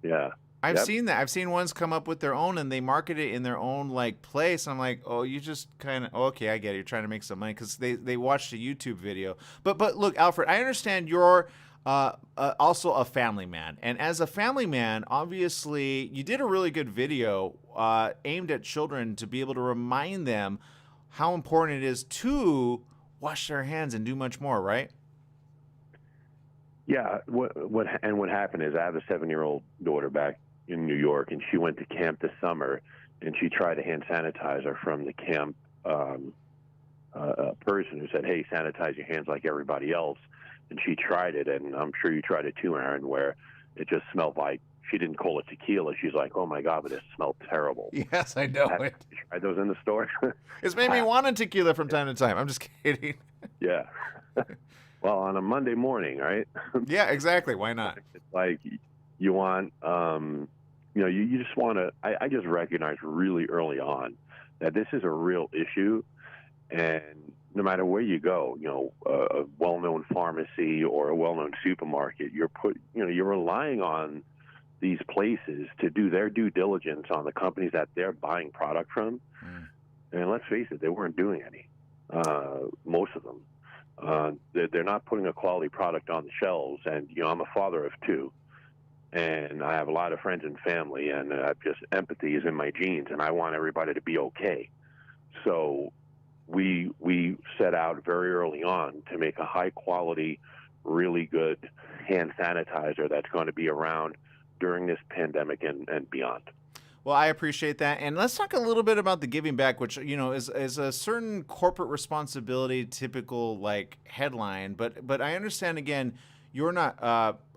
Yeah. I've seen that. I've seen ones come up with their own, and they market it in their own like place. I'm like, oh, you just kind of okay. I get it. You're trying to make some money because they watched a YouTube video. But look, Alfred, I understand you're also a family man, and as a family man, obviously, you did a really good video aimed at children to be able to remind them how important it is to wash their hands and do much more, right? Yeah. What happened is I have a 7-year-old daughter back in New York, and she went to camp this summer, and she tried a hand sanitizer from the camp person who said, "Hey, sanitize your hands like everybody else." And she tried it, and I'm sure you tried it too, Aaron, where it just smelled like, she didn't call it tequila. She's like, "Oh my God, but it smelled terrible." Yes, I know Have it. you tried those in the store? It's made me want a tequila from time to time. I'm just kidding. Yeah. Well, on a Monday morning, right? Yeah, exactly. Why not? It's like you want, you just want to, I just recognized really early on that this is a real issue. And no matter where you go, a well-known pharmacy or a well-known supermarket, you're relying on these places to do their due diligence on the companies that they're buying product from. And let's face it, they weren't doing any, most of them. They're not putting a quality product on the shelves. And, I'm a father of 2, and I have a lot of friends and family, and just empathy is in my genes, and I want everybody to be okay. So we set out very early on to make a high quality, really good hand sanitizer that's going to be around during this pandemic and beyond. Well, I appreciate that. And let's talk a little bit about the giving back, which, is a certain corporate responsibility, typical like headline. But I understand, again, you're not,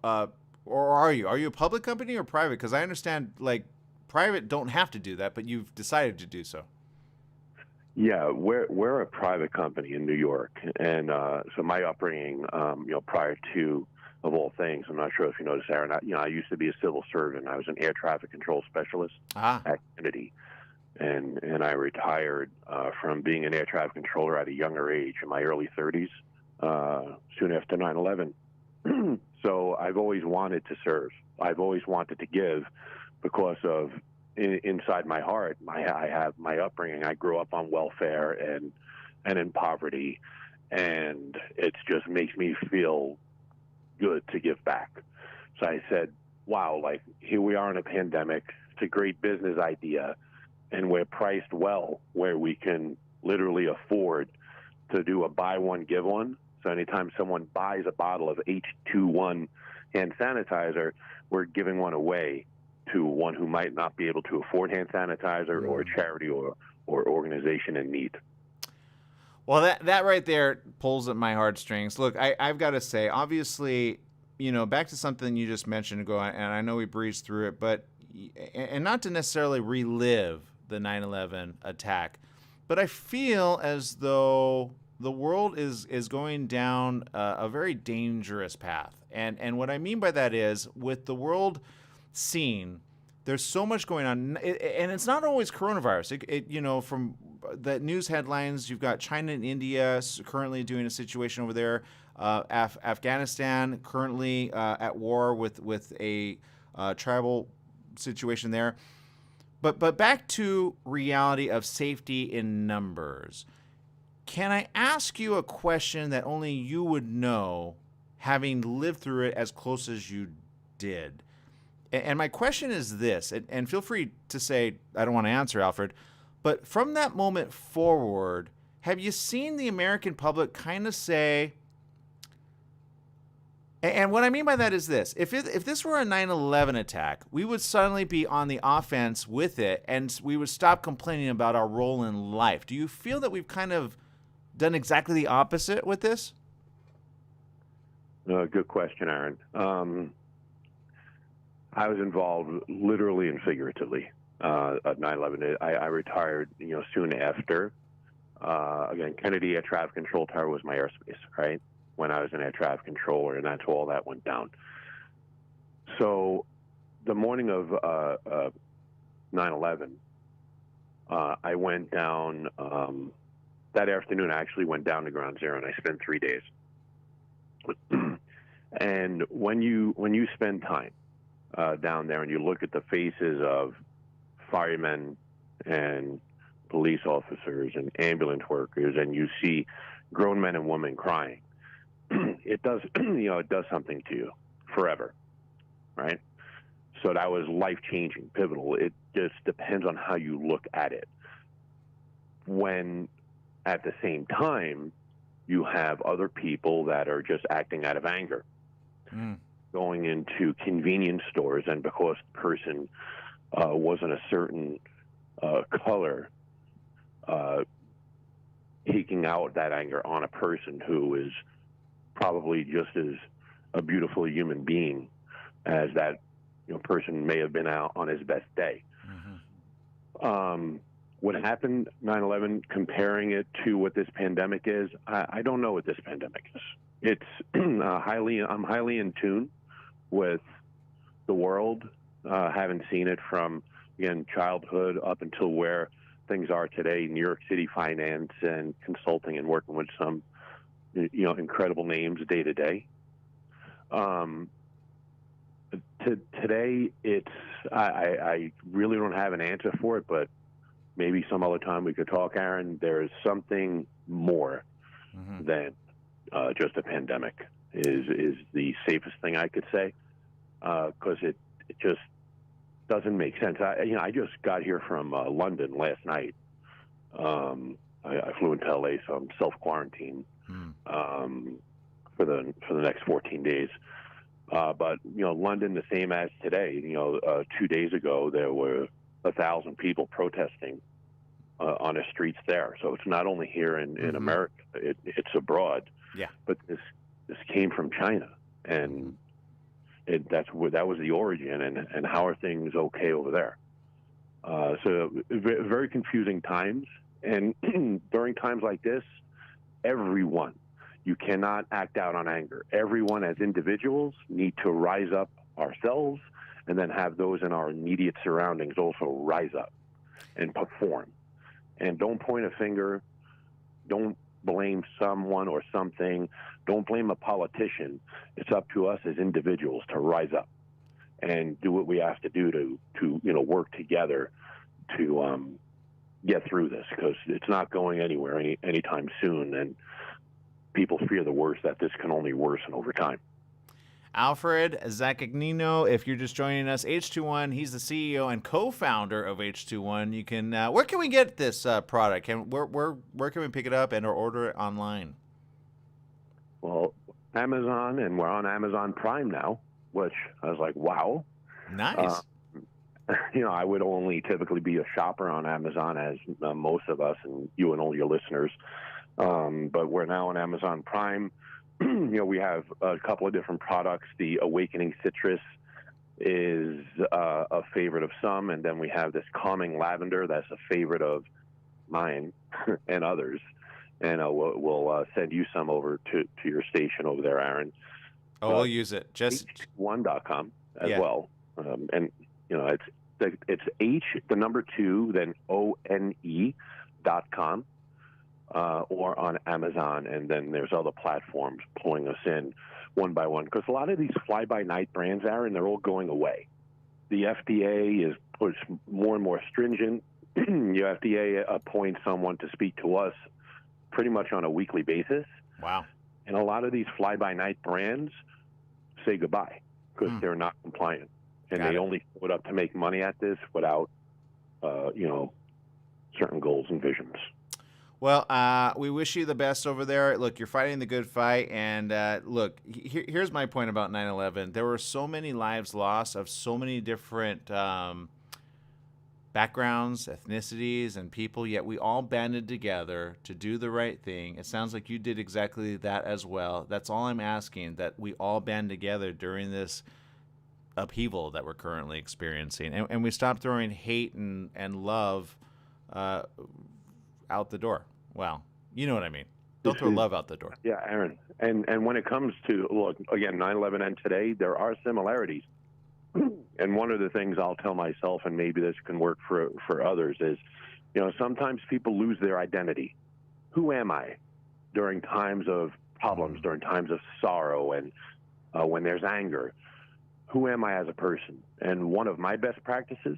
or are you? Are you a public company or private? Because I understand like private don't have to do that, but you've decided to do so. Yeah, we're a private company in New York. And so my upbringing, prior to, of all things, I'm not sure if you noticed, Aaron, I used to be a civil servant. I was an air traffic control specialist at Kennedy. And I retired from being an air traffic controller at a younger age, in my early 30s, soon after 9/11. So I've always wanted to serve. I've always wanted to give because of, inside my heart, I have my upbringing. I grew up on welfare and in poverty, and it just makes me feel good to give back. So I said, wow, like, here we are in a pandemic. It's a great business idea, and we're priced well where we can literally afford to do a buy one, give one. So anytime someone buys a bottle of H21 hand sanitizer, we're giving one away to one who might not be able to afford hand sanitizer, or a charity or organization in need. Well, that right there pulls at my heartstrings. Look, I've got to say, obviously, back to something you just mentioned ago, and I know we breezed through it, but and not to necessarily relive the 9/11 attack, but I feel as though the world is going down a very dangerous path. And what I mean by that is, with the world scene, there's so much going on, and it's not always coronavirus. From the news headlines, you've got China and India currently doing a situation over there. Afghanistan currently at war with a tribal situation there. But back to reality of safety in numbers. Can I ask you a question that only you would know, having lived through it as close as you did? And my question is this, and feel free to say, I don't want to answer, Alfred, but from that moment forward, have you seen the American public kind of say, and what I mean by that is this, if this were a 9/11 attack, we would suddenly be on the offense with it, and we would stop complaining about our role in life. Do you feel that we've kind of done exactly the opposite with this? Good question, Aaron. I was involved literally and figuratively at 9/11. I retired, soon after. Again, Kennedy Air Traffic Control Tower was my airspace, right? when I was an air traffic controller, and that's all that went down. So the morning of 9/11, I went down that afternoon. I actually went down to Ground Zero, and I spent 3 days. And when you spend time down there and you look at the faces of firemen and police officers and ambulance workers, and you see grown men and women crying, it does it does something to you forever, right? So that was life-changing, pivotal. It just depends on how you look at it. When at the same time you have other people that are just acting out of anger, going into convenience stores, and because the person wasn't a certain color, taking out that anger on a person who is probably just as a beautiful human being as that person may have been out on his best day. What happened 9/11, comparing it to what this pandemic is, I don't know what this pandemic is. It's I'm highly in tune with the world. Haven't seen it from, again, childhood up until where things are today, New York City finance and consulting, and working with some incredible names day to day. Today, I really don't have an answer for it, but maybe some other time we could talk, Aaron. There is something more than just a pandemic. Is the safest thing I could say, because it just doesn't make sense. I just got here from London last night. I flew into LA, so I'm self-quarantined for the next 14 days. But London, the same as today. 2 days ago there were 1,000 people protesting on the streets there. So it's not only here in America; it's abroad. Yeah. But this came from China, and that was the origin. And how are things okay over there? So very confusing times. And during times like this, everyone. You cannot act out on anger. Everyone as individuals need to rise up ourselves, and then have those in our immediate surroundings also rise up and perform. And don't point a finger. Don't blame someone or something. Don't blame a politician. It's up to us as individuals to rise up and do what we have to do to work together to get through this, because it's not going anywhere anytime soon. And people fear the worst, that this can only worsen over time. Alfred Zaccagnino, if you're just joining us, H21, he's the CEO and co-founder of H21. You can, where can we get this product? Where can we pick it up and or order it online? Well, Amazon, and we're on Amazon Prime now, which I was like, wow. Nice. I would only typically be a shopper on Amazon, as most of us, and you and all your listeners. But we're now on Amazon Prime. We have a couple of different products. The Awakening Citrus is a favorite of some, and then we have this Calming Lavender that's a favorite of mine and others. And we'll send you some over to your station over there, Aaron. We'll use it. Just h1.com as well. And it's H, the number 2, then ONE.com. Or on Amazon, and then there's other platforms pulling us in one by one. Because a lot of these fly-by-night brands, Aaron, they're all going away. The FDA is pushed more and more stringent. The FDA appoints someone to speak to us pretty much on a weekly basis. Wow. And a lot of these fly-by-night brands say goodbye because they're not compliant. And they only put up to make money at this without, certain goals and visions. Well, we wish you the best over there. Look, you're fighting the good fight. And look, here's my point about 9/11. There were so many lives lost of so many different backgrounds, ethnicities, and people, yet we all banded together to do the right thing. It sounds like you did exactly that as well. That's all I'm asking, that we all band together during this upheaval that we're currently experiencing. And we stop throwing hate and love out the door. Well, you know what I mean. Don't throw love out the door. Yeah, Aaron. And when it comes to, look, again, 9/11 and today, there are similarities. And one of the things I'll tell myself, and maybe this can work for others, is, sometimes people lose their identity. Who am I during times of problems, during times of sorrow, and when there's anger? Who am I as a person? And one of my best practices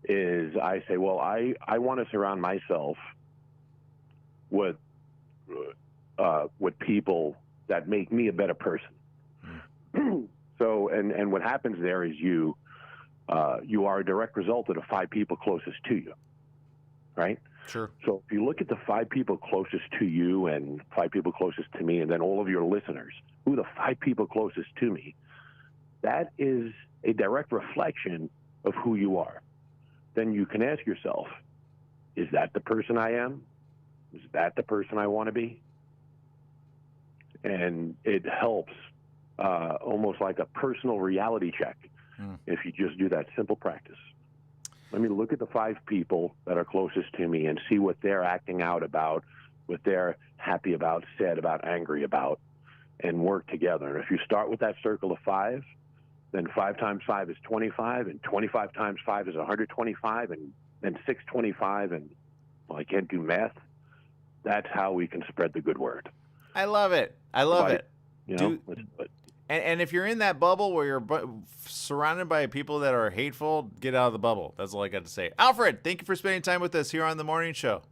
is I say, well, I want to surround myself with people that make me a better person. So, and what happens there is you are a direct result of the 5 people closest to you, right? Sure. So if you look at the 5 people closest to you and 5 people closest to me, and then all of your listeners, who are the 5 people closest to me, that is a direct reflection of who you are. Then you can ask yourself, is that the person I am? Is that the person I want to be? And it helps almost like a personal reality check if you just do that simple practice. Let me look at the 5 people that are closest to me and see what they're acting out about, what they're happy about, sad about, angry about, and work together. And if you start with that circle of 5, then 5 times 5 is 25, and 25 times 5 is 125, and then 625, and, well, I can't do math. That's how we can spread the good word. I love it. I love it. Let's do it. And if you're in that bubble where you're surrounded by people that are hateful, get out of the bubble. That's all I got to say. Alfred, thank you for spending time with us here on The Morning Show.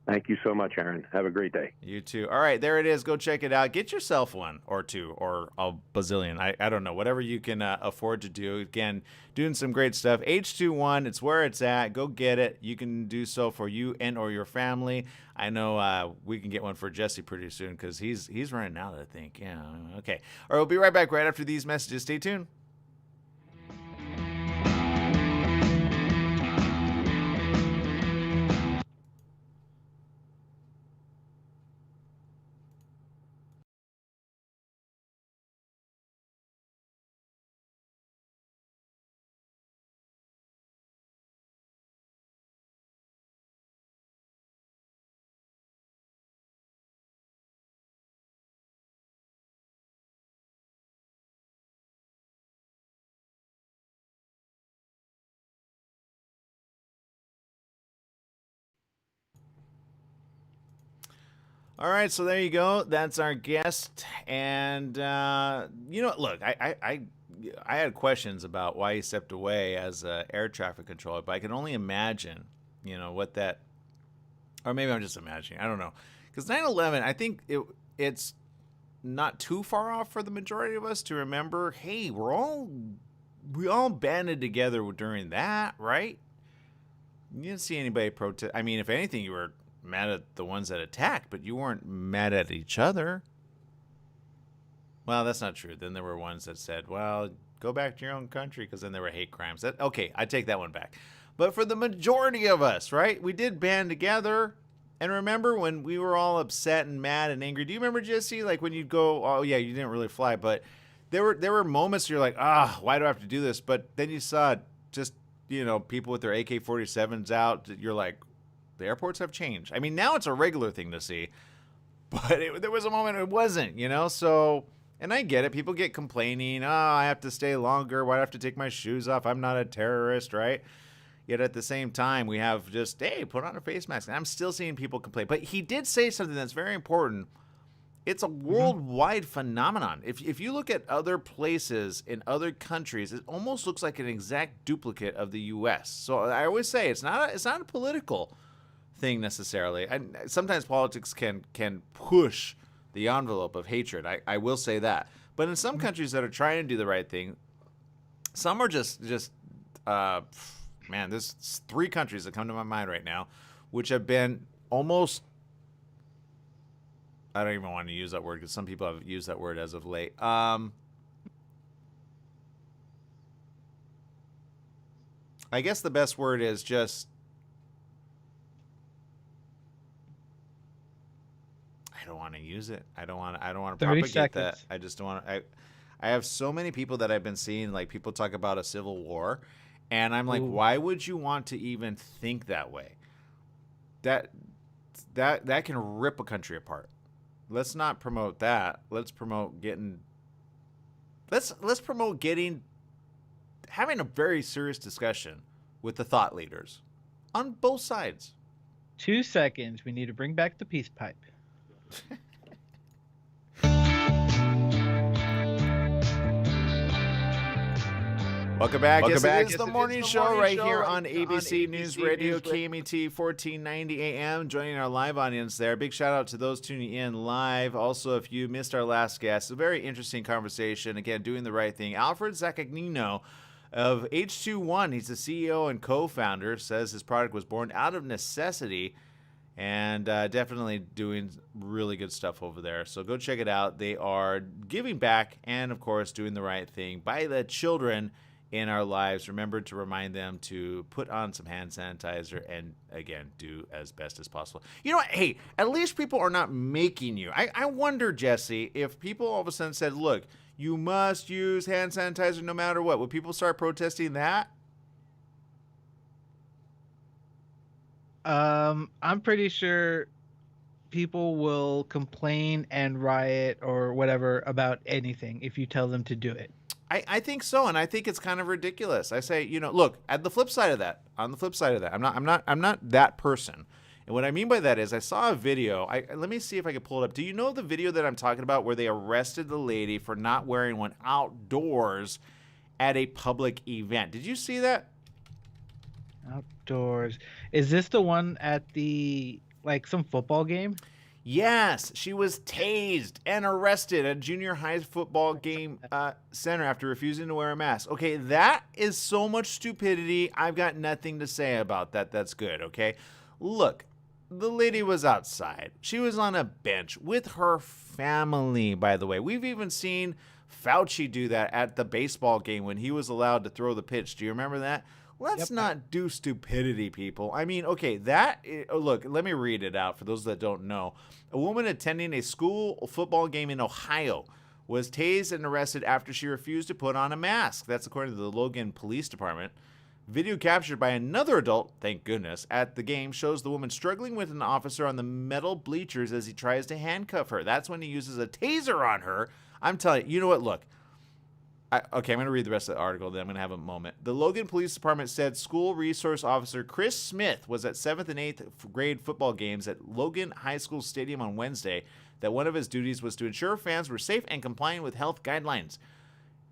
Thank you so much, Aaron. Have a great day. You too. All right, there it is. Go check it out. Get yourself one or 2 or a bazillion. I don't know. Whatever you can afford to do. Again, doing some great stuff. H21, it's where it's at. Go get it. You can do so for you and or your family. I know we can get one for Jesse pretty soon because he's running out, I think. Yeah. Okay. All right, we'll be right back right after these messages. Stay tuned. All right, so there you go. That's our guest, and look, I had questions about why he stepped away as air traffic controller, but I can only imagine, what that, or maybe I'm just imagining. I don't know, because 9/11, I think it's not too far off for the majority of us to remember. Hey, we all banded together during that, right? You didn't see anybody protest. I mean, if anything, you were mad at the ones that attacked, but you weren't mad at each other. Well, that's not true. Then there were ones that said, well, go back to your own country, because then there were hate crimes. Okay, I take that one back. But for the majority of us, right, we did band together. And remember when we were all upset and mad and angry? Do you remember, Jesse? Like when you'd go, oh yeah, you didn't really fly, but there were moments where you're like, why do I have to do this? But then you saw just, people with their AK-47s out. You're like, the airports have changed. I mean, now it's a regular thing to see, but there was a moment it wasn't, So, and I get it. People get complaining. I have to stay longer. Why do I have to take my shoes off? I'm not a terrorist, right? Yet at the same time, we have just, hey, put on a face mask. And I'm still seeing people complain. But he did say something that's very important. It's a worldwide phenomenon. If you look at other places in other countries, it almost looks like an exact duplicate of the U.S. So I always say it's not a political thing necessarily. And sometimes politics can push the envelope of hatred. I will say that. But in some countries that are trying to do the right thing, some are just man, there's 3 countries that come to my mind right now, which have been almost, I don't even want to use that word because some people have used that word as of late. I guess the best word is just, I don't want to use it. I don't want to propagate that. I just don't want to. I have so many people that I've been seeing, like people talk about a civil war, and I'm like, why would you want to even think that way? that can rip a country apart. Let's not promote that. Let's promote having a very serious discussion with the thought leaders on both sides. 2 seconds. We need to bring back the peace pipe. Welcome back. Yes, it is the morning show right here on ABC News Radio, KMET 1490 AM. Joining our live audience there. Big shout out to those tuning in live. Also, if you missed our last guest, a very interesting conversation. Again, doing the right thing. Alfred Zaccagnino of H21. He's the CEO and co-founder. Says his product was born out of necessity. And definitely doing really good stuff over there. So go check it out. They are giving back and, of course, doing the right thing by the children in our lives. Remember to remind them to put on some hand sanitizer and, again, do as best as possible. You know what? Hey, at least people are not making you. I wonder, Jesse, if people all of a sudden said, look, you must use hand sanitizer no matter what. Would people start protesting that? I'm pretty sure people will complain and riot or whatever about anything if you tell them to do it. I think so, and I think it's kind of ridiculous. I say, look, on the flip side of that, I'm not that person. And what I mean by that is I saw a video. Let me see if I can pull it up. Do you know the video that I'm talking about where they arrested the lady for not wearing one outdoors at a public event? Did you see that? Outdoors. Is this the one at some football game? Yes, she was tased and arrested at a junior high football game center after refusing to wear a mask. Okay, that is so much stupidity. I've got nothing to say about that. That's good, okay? Look, the lady was outside. She was on a bench with her family, by the way. We've even seen Fauci do that at the baseball game when he was allowed to throw the pitch. Do you remember that? Let's not do stupidity, people. I mean, okay, look, let me read it out for those that don't know. A woman attending a school football game in Ohio was tased and arrested after she refused to put on a mask. That's according to the Logan Police Department. Video captured by another adult, thank goodness, at the game shows the woman struggling with an officer on the metal bleachers as he tries to handcuff her. That's when he uses a taser on her. I'm telling you, you know what, look. Okay, I'm going to read the rest of the article, then I'm going to have a moment. The Logan Police Department said school resource officer Chris Smith was at 7th and 8th grade football games at Logan High School Stadium on Wednesday, that one of his duties was to ensure fans were safe and complying with health guidelines.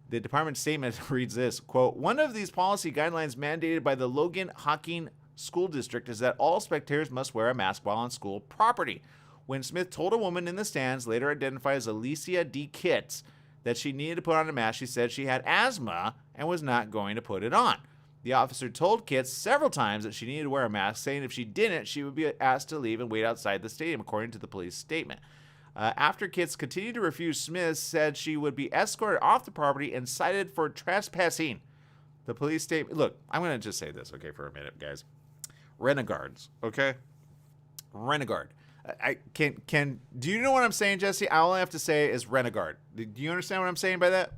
The department statement reads this, quote, one of these policy guidelines mandated by the Logan Hocking School District is that all spectators must wear a mask while on school property. When Smith told a woman in the stands, later identified as Alicia D. Kitts, that she needed to put on a mask, she said she had asthma and was not going to put it on. The officer told Kitts several times that she needed to wear a mask, saying if she didn't, she would be asked to leave and wait outside the stadium, according to the police statement. After Kitts continued to refuse, Smith said she would be escorted off the property and cited for trespassing. The police statement, look, I'm going to just say this, okay, for a minute, guys. Renegades, okay? Renegade. Do you know what I'm saying, Jesse? All I have to say is renegade. Do you understand what I'm saying by that?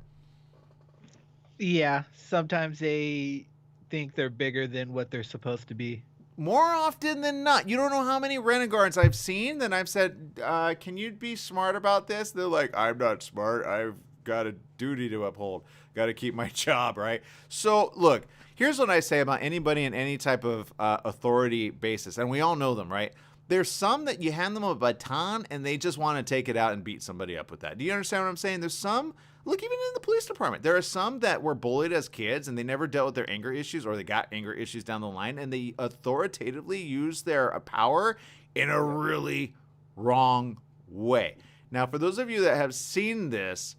Yeah, sometimes they think they're bigger than what they're supposed to be. More often than not. You don't know how many renegades I've seen that I've said, can you be smart about this? They're like, I'm not smart. I've got a duty to uphold. Got to keep my job, right? So, look, here's what I say about anybody in any type of authority basis, and we all know them, right? There's some that you hand them a baton and they just want to take it out and beat somebody up with that. Do you understand what I'm saying? There's some, look, even in the police department, there are some that were bullied as kids and they never dealt with their anger issues, or they got anger issues down the line, and they authoritatively use their power in a really wrong way. Now, for those of you that have seen this,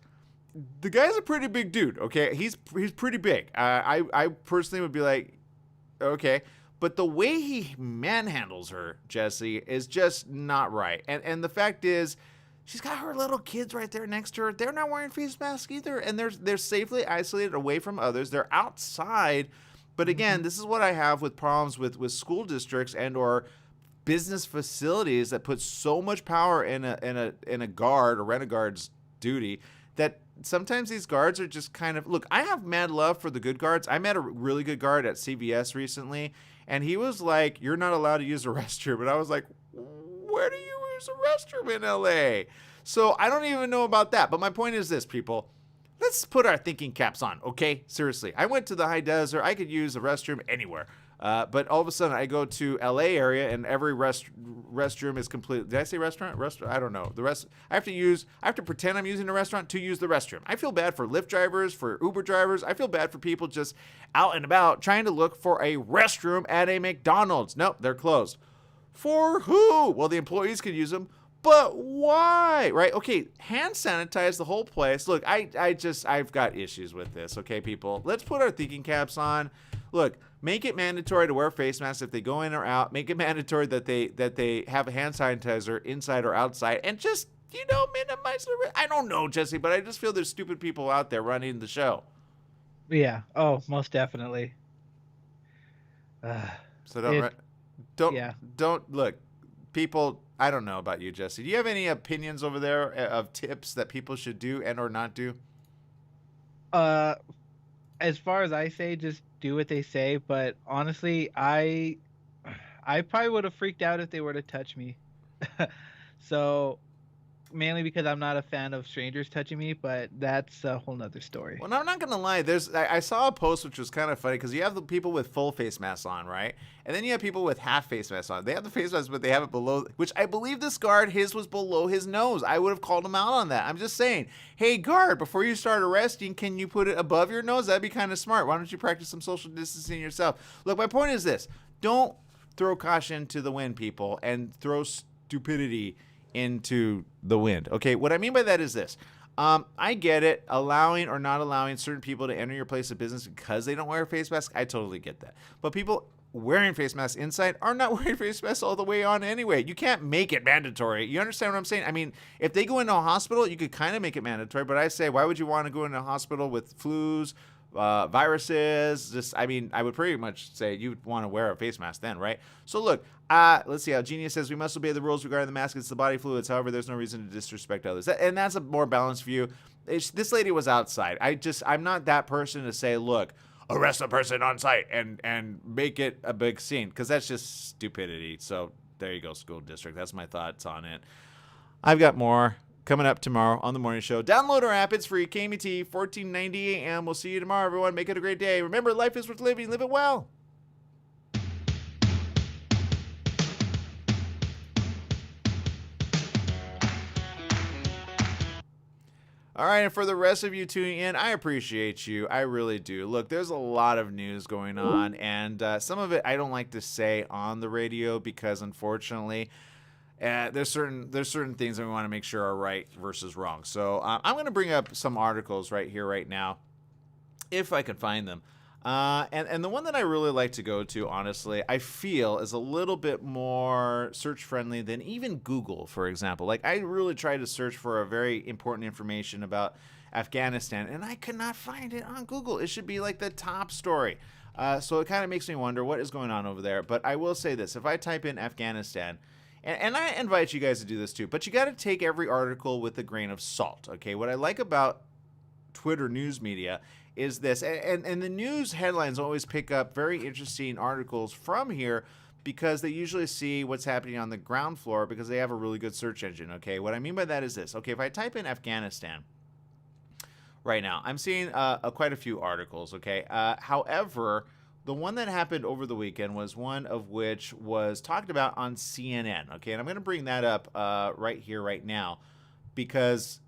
the guy's a pretty big dude, okay? He's pretty big. I personally would be like, okay. But the way he manhandles her, Jesse, is just not right. And the fact is, she's got her little kids right there next to her. They're not wearing face masks either. And they're safely isolated away from others. They're outside. But again, this is what I have with problems with school districts and or business facilities that put so much power in a guard or renegade's duty that sometimes these guards are just kind of, look, I have mad love for the good guards. I met a really good guard at CVS recently, and he was like, you're not allowed to use the restroom. And I was like, where do you use a restroom in LA? So I don't even know about that. But my point is this, people. Let's put our thinking caps on, okay? Seriously. I went to the high desert. I could use a restroom anywhere. But all of a sudden, I go to LA area, and every restroom is completely. Did I say restaurant? Restaurant? I don't know. I have to pretend I'm using a restaurant to use the restroom. I feel bad for Lyft drivers, for Uber drivers. I feel bad for people just out and about trying to look for a restroom at a McDonald's. Nope, they're closed. For who? Well, the employees could use them. But why? Right? Okay, hand sanitize the whole place. Look, I've got issues with this, okay, people? Let's put our thinking caps on. Look, make it mandatory to wear face masks if they go in or out. Make it mandatory that they have a hand sanitizer inside or outside. And just, minimize the risk. I don't know, Jesse, but I just feel there's stupid people out there running the show. Yeah. Oh, most definitely. So don't look, people. I don't know about you, Jesse. Do you have any opinions over there of tips that people should do and or not do? As far as I say, just do what they say. But honestly, I probably would have freaked out if they were to touch me. So mainly because I'm not a fan of strangers touching me, but that's a whole nother story. Well, no, I'm not going to lie. I saw a post which was kind of funny because you have the people with full face masks on, right? And then you have people with half face masks on. They have the face mask, but they have it below, which I believe this guard, his was below his nose. I would have called him out on that. I'm just saying, hey, guard, before you start arresting, can you put it above your nose? That'd be kind of smart. Why don't you practice some social distancing yourself? Look, my point is this. Don't throw caution to the wind, people, and throw stupidity into the wind. Okay, what I mean by that is this. I get it, allowing or not allowing certain people to enter your place of business because they don't wear a face mask. I totally get that. But people wearing face masks inside are not wearing face masks all the way on anyway. You can't make it mandatory. You understand what I'm saying? I mean, if they go into a hospital, you could kind of make it mandatory, but I say, why would you want to go into a hospital with flus, viruses? I would pretty much say you'd want to wear a face mask then, right? So look, let's see how Genius says we must obey the rules regarding the mask. It's the body fluids. However, there's no reason to disrespect others. And that's a more balanced view. This lady was outside. I'm not that person to say, look, arrest a person on site and make it a big scene, because that's just stupidity. So there you go, school district. That's my thoughts on it. I've got more coming up tomorrow on the morning show. Download our app. It's free. KMT 1490 AM. We'll see you tomorrow, everyone. Make it a great day. Remember, life is worth living. Live it well. All right, and for the rest of you tuning in, I appreciate you. I really do. Look, there's a lot of news going on, and some of it I don't like to say on the radio because, unfortunately, there's certain things that we want to make sure are right versus wrong. So I'm going to bring up some articles right here, right now, if I can find them. And the one that I really like to go to, honestly, I feel is a little bit more search friendly than even Google, for example. Like, I really tried to search for a very important information about Afghanistan, and I could not find it on Google. It should be like the top story. So it kind of makes me wonder what is going on over there. But I will say this. If I type in Afghanistan, and I invite you guys to do this too, but you got to take every article with a grain of salt, okay? What I like about Twitter news media is this, and the news headlines always pick up very interesting articles from here because they usually see what's happening on the ground floor because they have a really good search engine, okay? What I mean by that is this. Okay, if I type in Afghanistan right now, I'm seeing quite a few articles, okay? However, the one that happened over the weekend was one of which was talked about on CNN, okay? And I'm going to bring that up right here, right now, because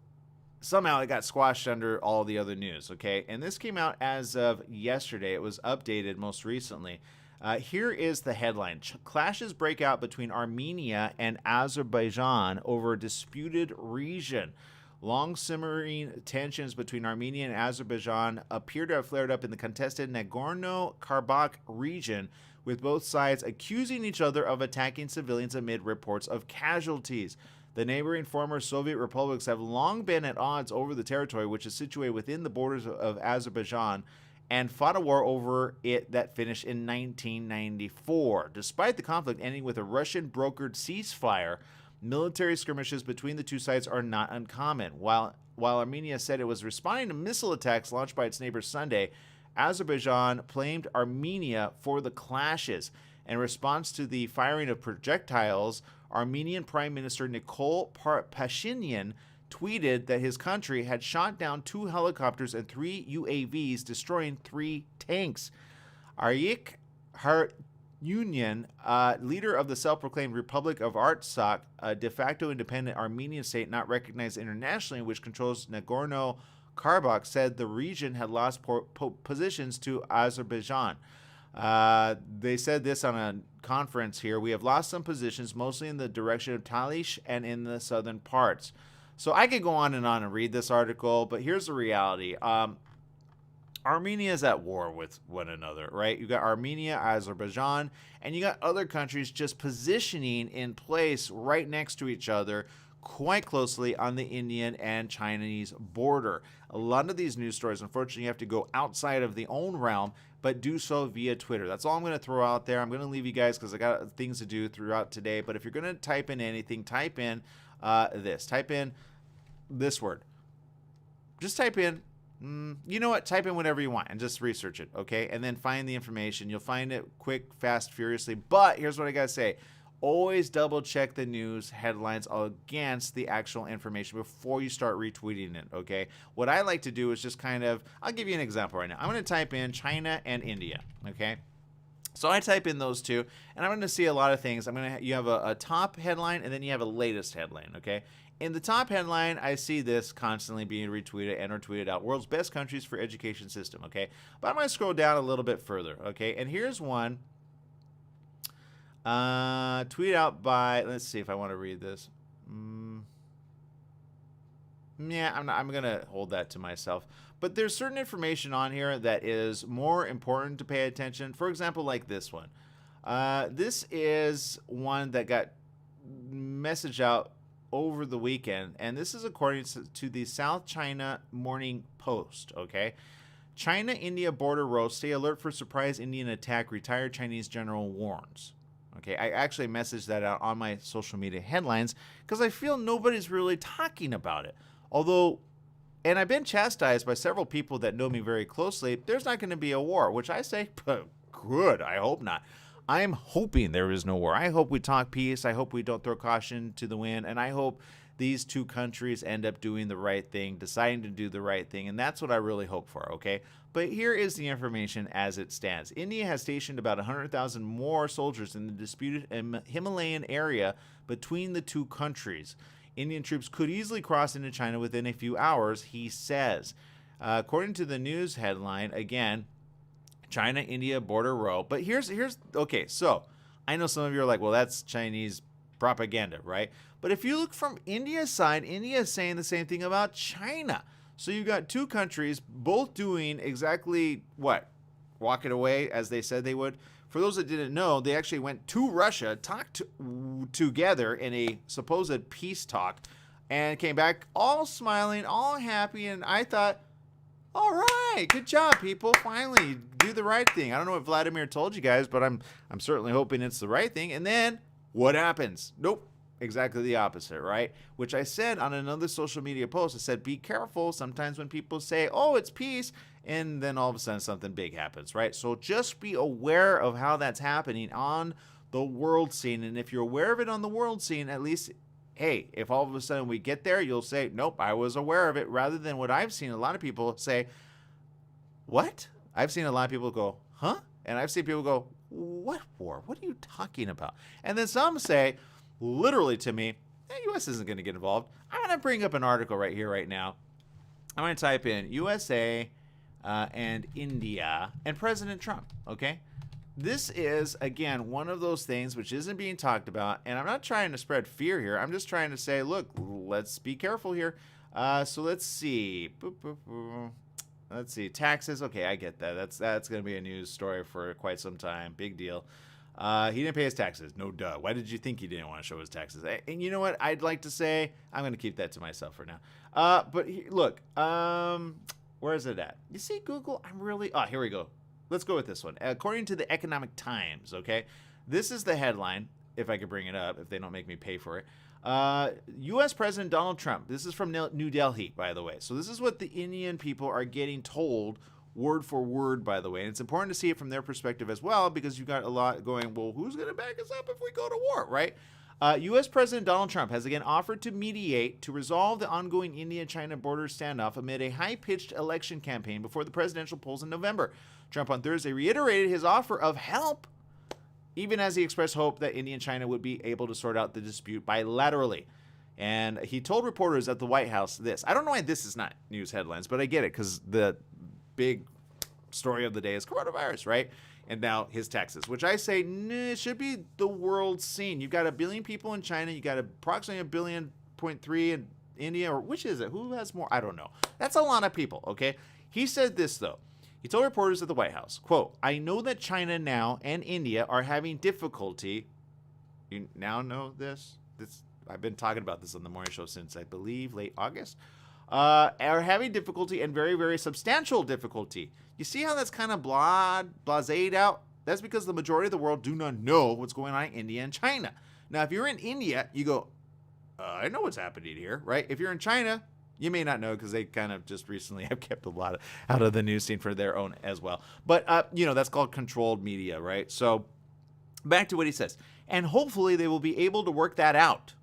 somehow it got squashed under all the other news, okay? And this came out as of yesterday. It was updated most recently. Here is the headline. Clashes break out between Armenia and Azerbaijan over a disputed region. Long simmering tensions between Armenia and Azerbaijan appear to have flared up in the contested Nagorno-Karabakh region, with both sides accusing each other of attacking civilians amid reports of casualties. The neighboring former Soviet republics have long been at odds over the territory, which is situated within the borders of Azerbaijan, and fought a war over it that finished in 1994. Despite the conflict ending with a Russian-brokered ceasefire, military skirmishes between the two sides are not uncommon. While Armenia said it was responding to missile attacks launched by its neighbor Sunday, Azerbaijan blamed Armenia for the clashes. In response to the firing of projectiles, Armenian Prime Minister Nikol Pashinyan tweeted that his country had shot down 2 helicopters and 3 UAVs, destroying 3 tanks. Aryik Harutyunyan, leader of the self-proclaimed Republic of Artsakh, a de facto independent Armenian state not recognized internationally, which controls Nagorno-Karabakh, said the region had lost positions to Azerbaijan. They said this on a conference here. We have lost some positions, mostly in the direction of Talish and in the southern parts. So I could go on and read this article, but here's the reality. Armenia is at war with one another, right? You got Armenia, Azerbaijan, and you got other countries just positioning in place right next to each other quite closely on the Indian and Chinese border. A lot of these news stories, unfortunately, you have to go outside of the own realm, but do so via Twitter. That's all I'm going to throw out there. I'm going to leave you guys because I got things to do throughout today. But if you're going to type in anything, type in this. Type in this word. Just type in, you know what? Type in whatever you want and just research it, okay? And then find the information. You'll find it quick, fast, furiously. But here's what I got to say. Always double check the news headlines against the actual information before you start retweeting it, okay? What I like to do is just kind of, I'll give you an example right now. I'm going to type in China and India, okay? So I type in those two, and I'm going to see a lot of things. You have a top headline, and then you have a latest headline, okay? In the top headline, I see this constantly being retweeted and or tweeted out. World's best countries for education system, okay? But I'm going to scroll down a little bit further, okay? And here's one. Tweet out by, let's see if I want to read this. Yeah, I'm going to hold that to myself. But there's certain information on here that is more important to pay attention. For example, like this one. This is one that got messaged out over the weekend, and this is according to the South China Morning Post, okay? China-India border row, stay alert for surprise Indian attack, retired Chinese general warns. Okay, I actually messaged that out on my social media headlines because I feel nobody's really talking about it. Although, and I've been chastised by several people that know me very closely, there's not going to be a war, which I say, good, I hope not. I'm hoping there is no war. I hope we talk peace. I hope we don't throw caution to the wind. And I hope these two countries end up doing the right thing, deciding to do the right thing. And that's what I really hope for, okay? But here is the information as it stands. India has stationed about 100,000 more soldiers in the disputed Himalayan area between the two countries. Indian troops could easily cross into China within a few hours, he says. According to the news headline, again, China-India border row. But here's okay, so I know some of you are like, well, that's Chinese propaganda, right? But if you look from India's side, India is saying the same thing about China. So you got two countries both doing exactly what? Walking away as they said they would. For those that didn't know, they actually went to Russia, talked together in a supposed peace talk, and came back all smiling, all happy, and I thought, all right, good job, people. Finally, do the right thing. I don't know what Vladimir told you guys, but I'm certainly hoping it's the right thing. And then what happens? Nope. Exactly the opposite, right? Which I said on another social media post. I said, be careful. Sometimes when people say, oh, it's peace, and then all of a sudden something big happens, right? So just be aware of how that's happening on the world scene. And if you're aware of it on the world scene, at least, hey, if all of a sudden we get there, you'll say, nope, I was aware of it, rather than what I've seen a lot of people say, what? I've seen a lot of people go, huh? And I've seen people go, what war? What are you talking about? And then some say, literally to me, the U.S. isn't going to get involved. I'm going to bring up an article right here, right now. I'm going to type in USA and India and President Trump, okay? This is, again, one of those things which isn't being talked about, and I'm not trying to spread fear here. I'm just trying to say, look, let's be careful here. So let's see. Let's see. Taxes. Okay, I get that. That's going to be a news story for quite some time. Big deal. He didn't pay his taxes. No duh. Why did you think he didn't want to show his taxes? And you know what? I'd like to say, I'm going to keep that to myself for now. But look, where is it at? You see Google? Here we go. Let's go with this one. According to the Economic Times, okay, this is the headline, if I could bring it up, if they don't make me pay for it. U.S. President Donald Trump, this is from New Delhi, by the way. So this is what the Indian people are getting told word for word, by the way. And it's important to see it from their perspective as well, because you've got a lot going, well, who's going to back us up if we go to war, right? U.S. President Donald Trump has again offered to mediate to resolve the ongoing India-China border standoff amid a high-pitched election campaign before the presidential polls in November. Trump on Thursday reiterated his offer of help, even as he expressed hope that India and China would be able to sort out the dispute bilaterally. And he told reporters at the White House this. I don't know why this is not news headlines, but I get it, because the big story of the day is coronavirus, right? And now his taxes, which I say it should be the world scene. You've got 1 billion people in China. You got approximately 1.3 billion in India, or which is it? Who has more? I don't know. That's a lot of people, okay? He said this, though. He told reporters at the White House, quote, "I know that China now and India are having difficulty." You now know this? I've been talking about this on the morning show since, I believe, late August. Are having difficulty, and very, very substantial difficulty. You see how that's kind of blased out? That's because the majority of the world do not know what's going on in India and China. Now, if you're in India, you go, I know what's happening here, right? If you're in China, you may not know, because they kind of just recently have kept a lot out of the news scene for their own as well. But, that's called controlled media, right? So back to what he says. And hopefully they will be able to work that out.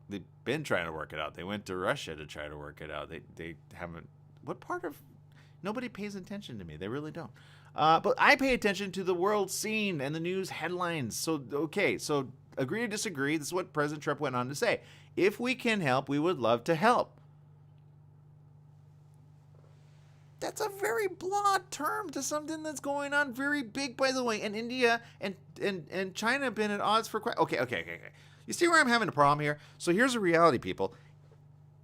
They've been trying to work it out. They went to Russia to try to work it out. They haven't. What part of? Nobody pays attention to me. They really don't. But I pay attention to the world scene and the news headlines. So, okay. So agree or disagree. This is what President Trump went on to say. If we can help, we would love to help. That's a very broad term to something that's going on very big, by the way. And India and China have been at odds for quite... Okay. You see where I'm having a problem here? So here's the reality, people.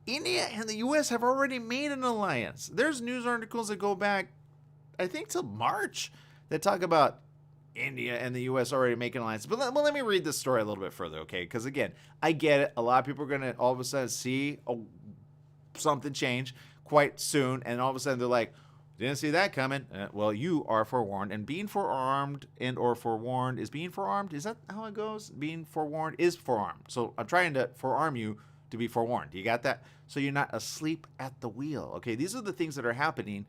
India and the U.S. have already made an alliance. There's news articles that go back, I think, till March that talk about India and the U.S. already making an alliance. But let me read this story a little bit further, okay? Because, again, I get it. A lot of people are going to all of a sudden see something change quite soon, and all of a sudden they're like, didn't see that coming. Well, you are forewarned, and being forearmed and or forewarned is being forearmed. Is that how it goes? Being forewarned is forearmed. So I'm trying to forearm you to be forewarned. You got that? So you're not asleep at the wheel. Okay, these are the things that are happening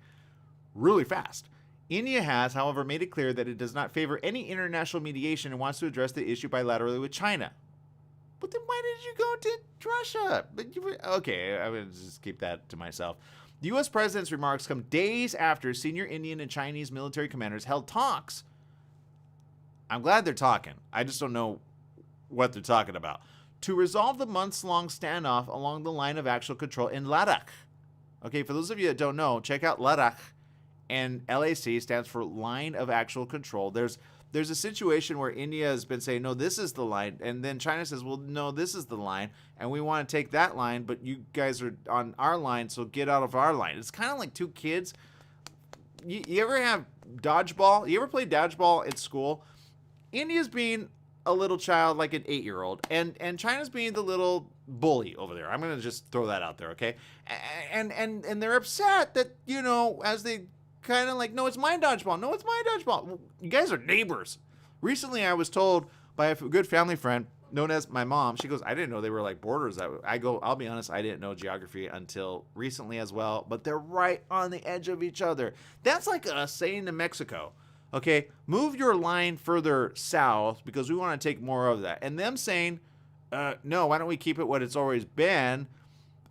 really fast. India has, however, made it clear that it does not favor any international mediation and wants to address the issue bilaterally with China. But then why did you go to Russia? Okay, I would just keep that to myself. The U.S. president's remarks come days after senior Indian and Chinese military commanders held talks. I'm glad they're talking. I just don't know what they're talking about. To resolve the months-long standoff along the line of actual control in Ladakh. Okay, for those of you that don't know, check out Ladakh. And LAC stands for Line of Actual Control. There's a situation where India has been saying, no, this is the line. And then China says, well, no, this is the line. And we want to take that line, but you guys are on our line, so get out of our line. It's kind of like two kids. You ever have dodgeball? You ever play dodgeball at school? India's being a little child, like an 8-year-old, and China's being the little bully over there. I'm going to just throw that out there, okay? And they're upset that, as they kind of like, no, it's my dodgeball. No, it's my dodgeball. Well, you guys are neighbors. Recently, I was told by a good family friend known as my mom. She goes, I didn't know they were like borders. I go, I'll be honest, I didn't know geography until recently as well, but they're right on the edge of each other. That's like us saying to Mexico, okay, move your line further south because we want to take more of that. And them saying, no, why don't we keep it what it's always been?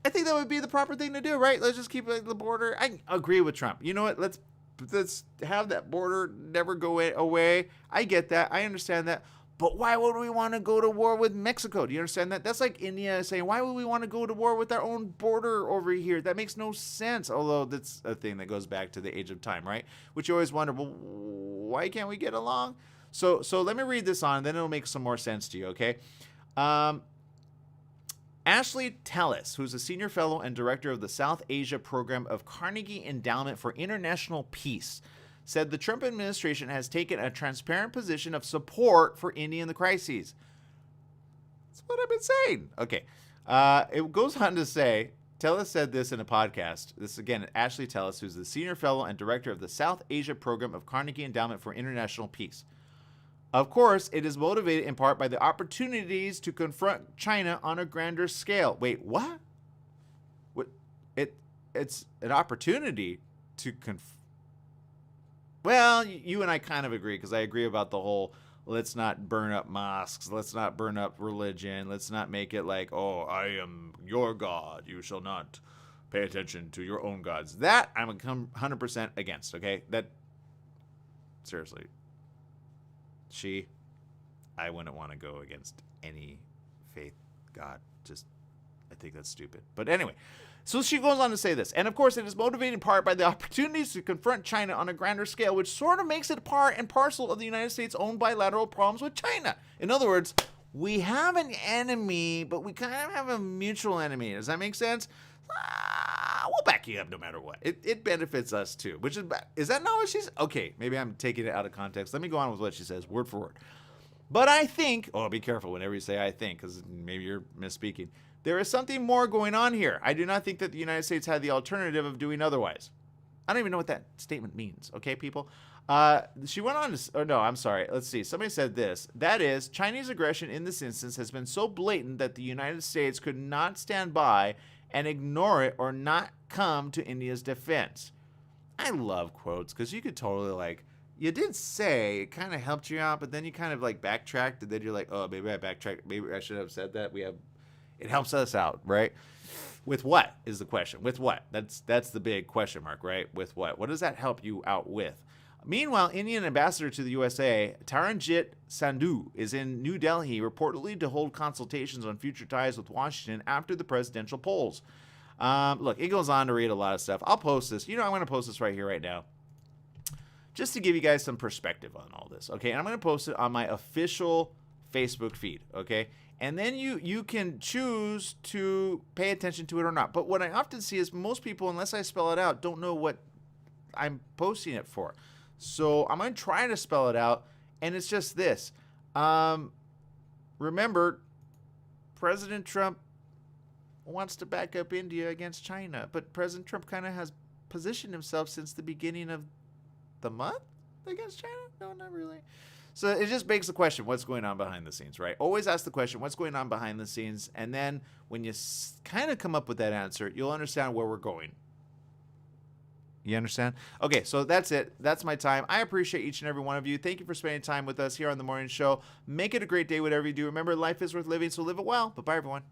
I think that would be the proper thing to do, right? Let's just keep the border. I agree with Trump. You know what? Let's have that border never go away. I get that. I understand that. But why would we want to go to war with Mexico? Do you understand that? That's like India saying, why would we want to go to war with our own border over here? That makes no sense. Although that's a thing that goes back to the age of time, right? Which you always wonder, well, why can't we get along? So let me read this on, and then it'll make some more sense to you, okay? Ashley Tellis, who's a senior fellow and director of the South Asia program of Carnegie Endowment for International Peace, said the Trump administration has taken a transparent position of support for India in the crises. That's what I've been saying. Okay. It goes on to say, Tellis said this in a podcast. This is, again, Ashley Tellis, who's the senior fellow and director of the South Asia program of Carnegie Endowment for International Peace. Of course, it is motivated in part by the opportunities to confront China on a grander scale. Wait, what? it's an opportunity to well, you and I kind of agree, because I agree about the whole let's not burn up mosques, let's not burn up religion, let's not make it like, oh, I am your God, you shall not pay attention to your own gods. That I'm 100% against, okay? That, seriously, I wouldn't want to go against any faith god. Just, I think that's stupid. But anyway, so she goes on to say this. And of course, it is motivated in part by the opportunities to confront China on a grander scale, which sort of makes it part and parcel of the United States' own bilateral problems with China. In other words, we have an enemy, but we kind of have a mutual enemy. Does that make sense? We'll back you up no matter what. It benefits us too, which is that not what she's? Okay, maybe I'm taking it out of context. Let me go on with what she says, word for word. But I think, be careful whenever you say I think, because maybe you're misspeaking. There is something more going on here. I do not think that the United States had the alternative of doing otherwise. I don't even know what that statement means, okay, people? She went on to, no, I'm sorry. Let's see. Somebody said this. That is, Chinese aggression in this instance has been so blatant that the United States could not stand by and ignore it or not come to India's defense. I love quotes, because you could totally, you did say it kind of helped you out, but then you kind of backtracked, and then you're like, oh, maybe I backtracked. Maybe I should have said that. It helps us out, right? With what is the question? With what? That's the big question mark, right? With what? What does that help you out with? Meanwhile, Indian ambassador to the USA, Taranjit Sandhu, is in New Delhi reportedly to hold consultations on future ties with Washington after the presidential polls. Look, it goes on to read a lot of stuff. I'll post this. I'm going to post this right here, right now, just to give you guys some perspective on all this, okay? And I'm going to post it on my official Facebook feed, okay? And then you can choose to pay attention to it or not. But what I often see is most people, unless I spell it out, don't know what I'm posting it for. So I'm going to try to spell it out, and it's just this. Remember, President Trump wants to back up India against China, but President Trump kind of has positioned himself since the beginning of the month against China? No, not really. So it just begs the question, what's going on behind the scenes, right? Always ask the question, what's going on behind the scenes? And then when you kind of come up with that answer, you'll understand where we're going. You understand? Okay, so that's it. That's my time. I appreciate each and every one of you. Thank you for spending time with us here on The Morning Show. Make it a great day, whatever you do. Remember, life is worth living, so live it well. Bye-bye, everyone.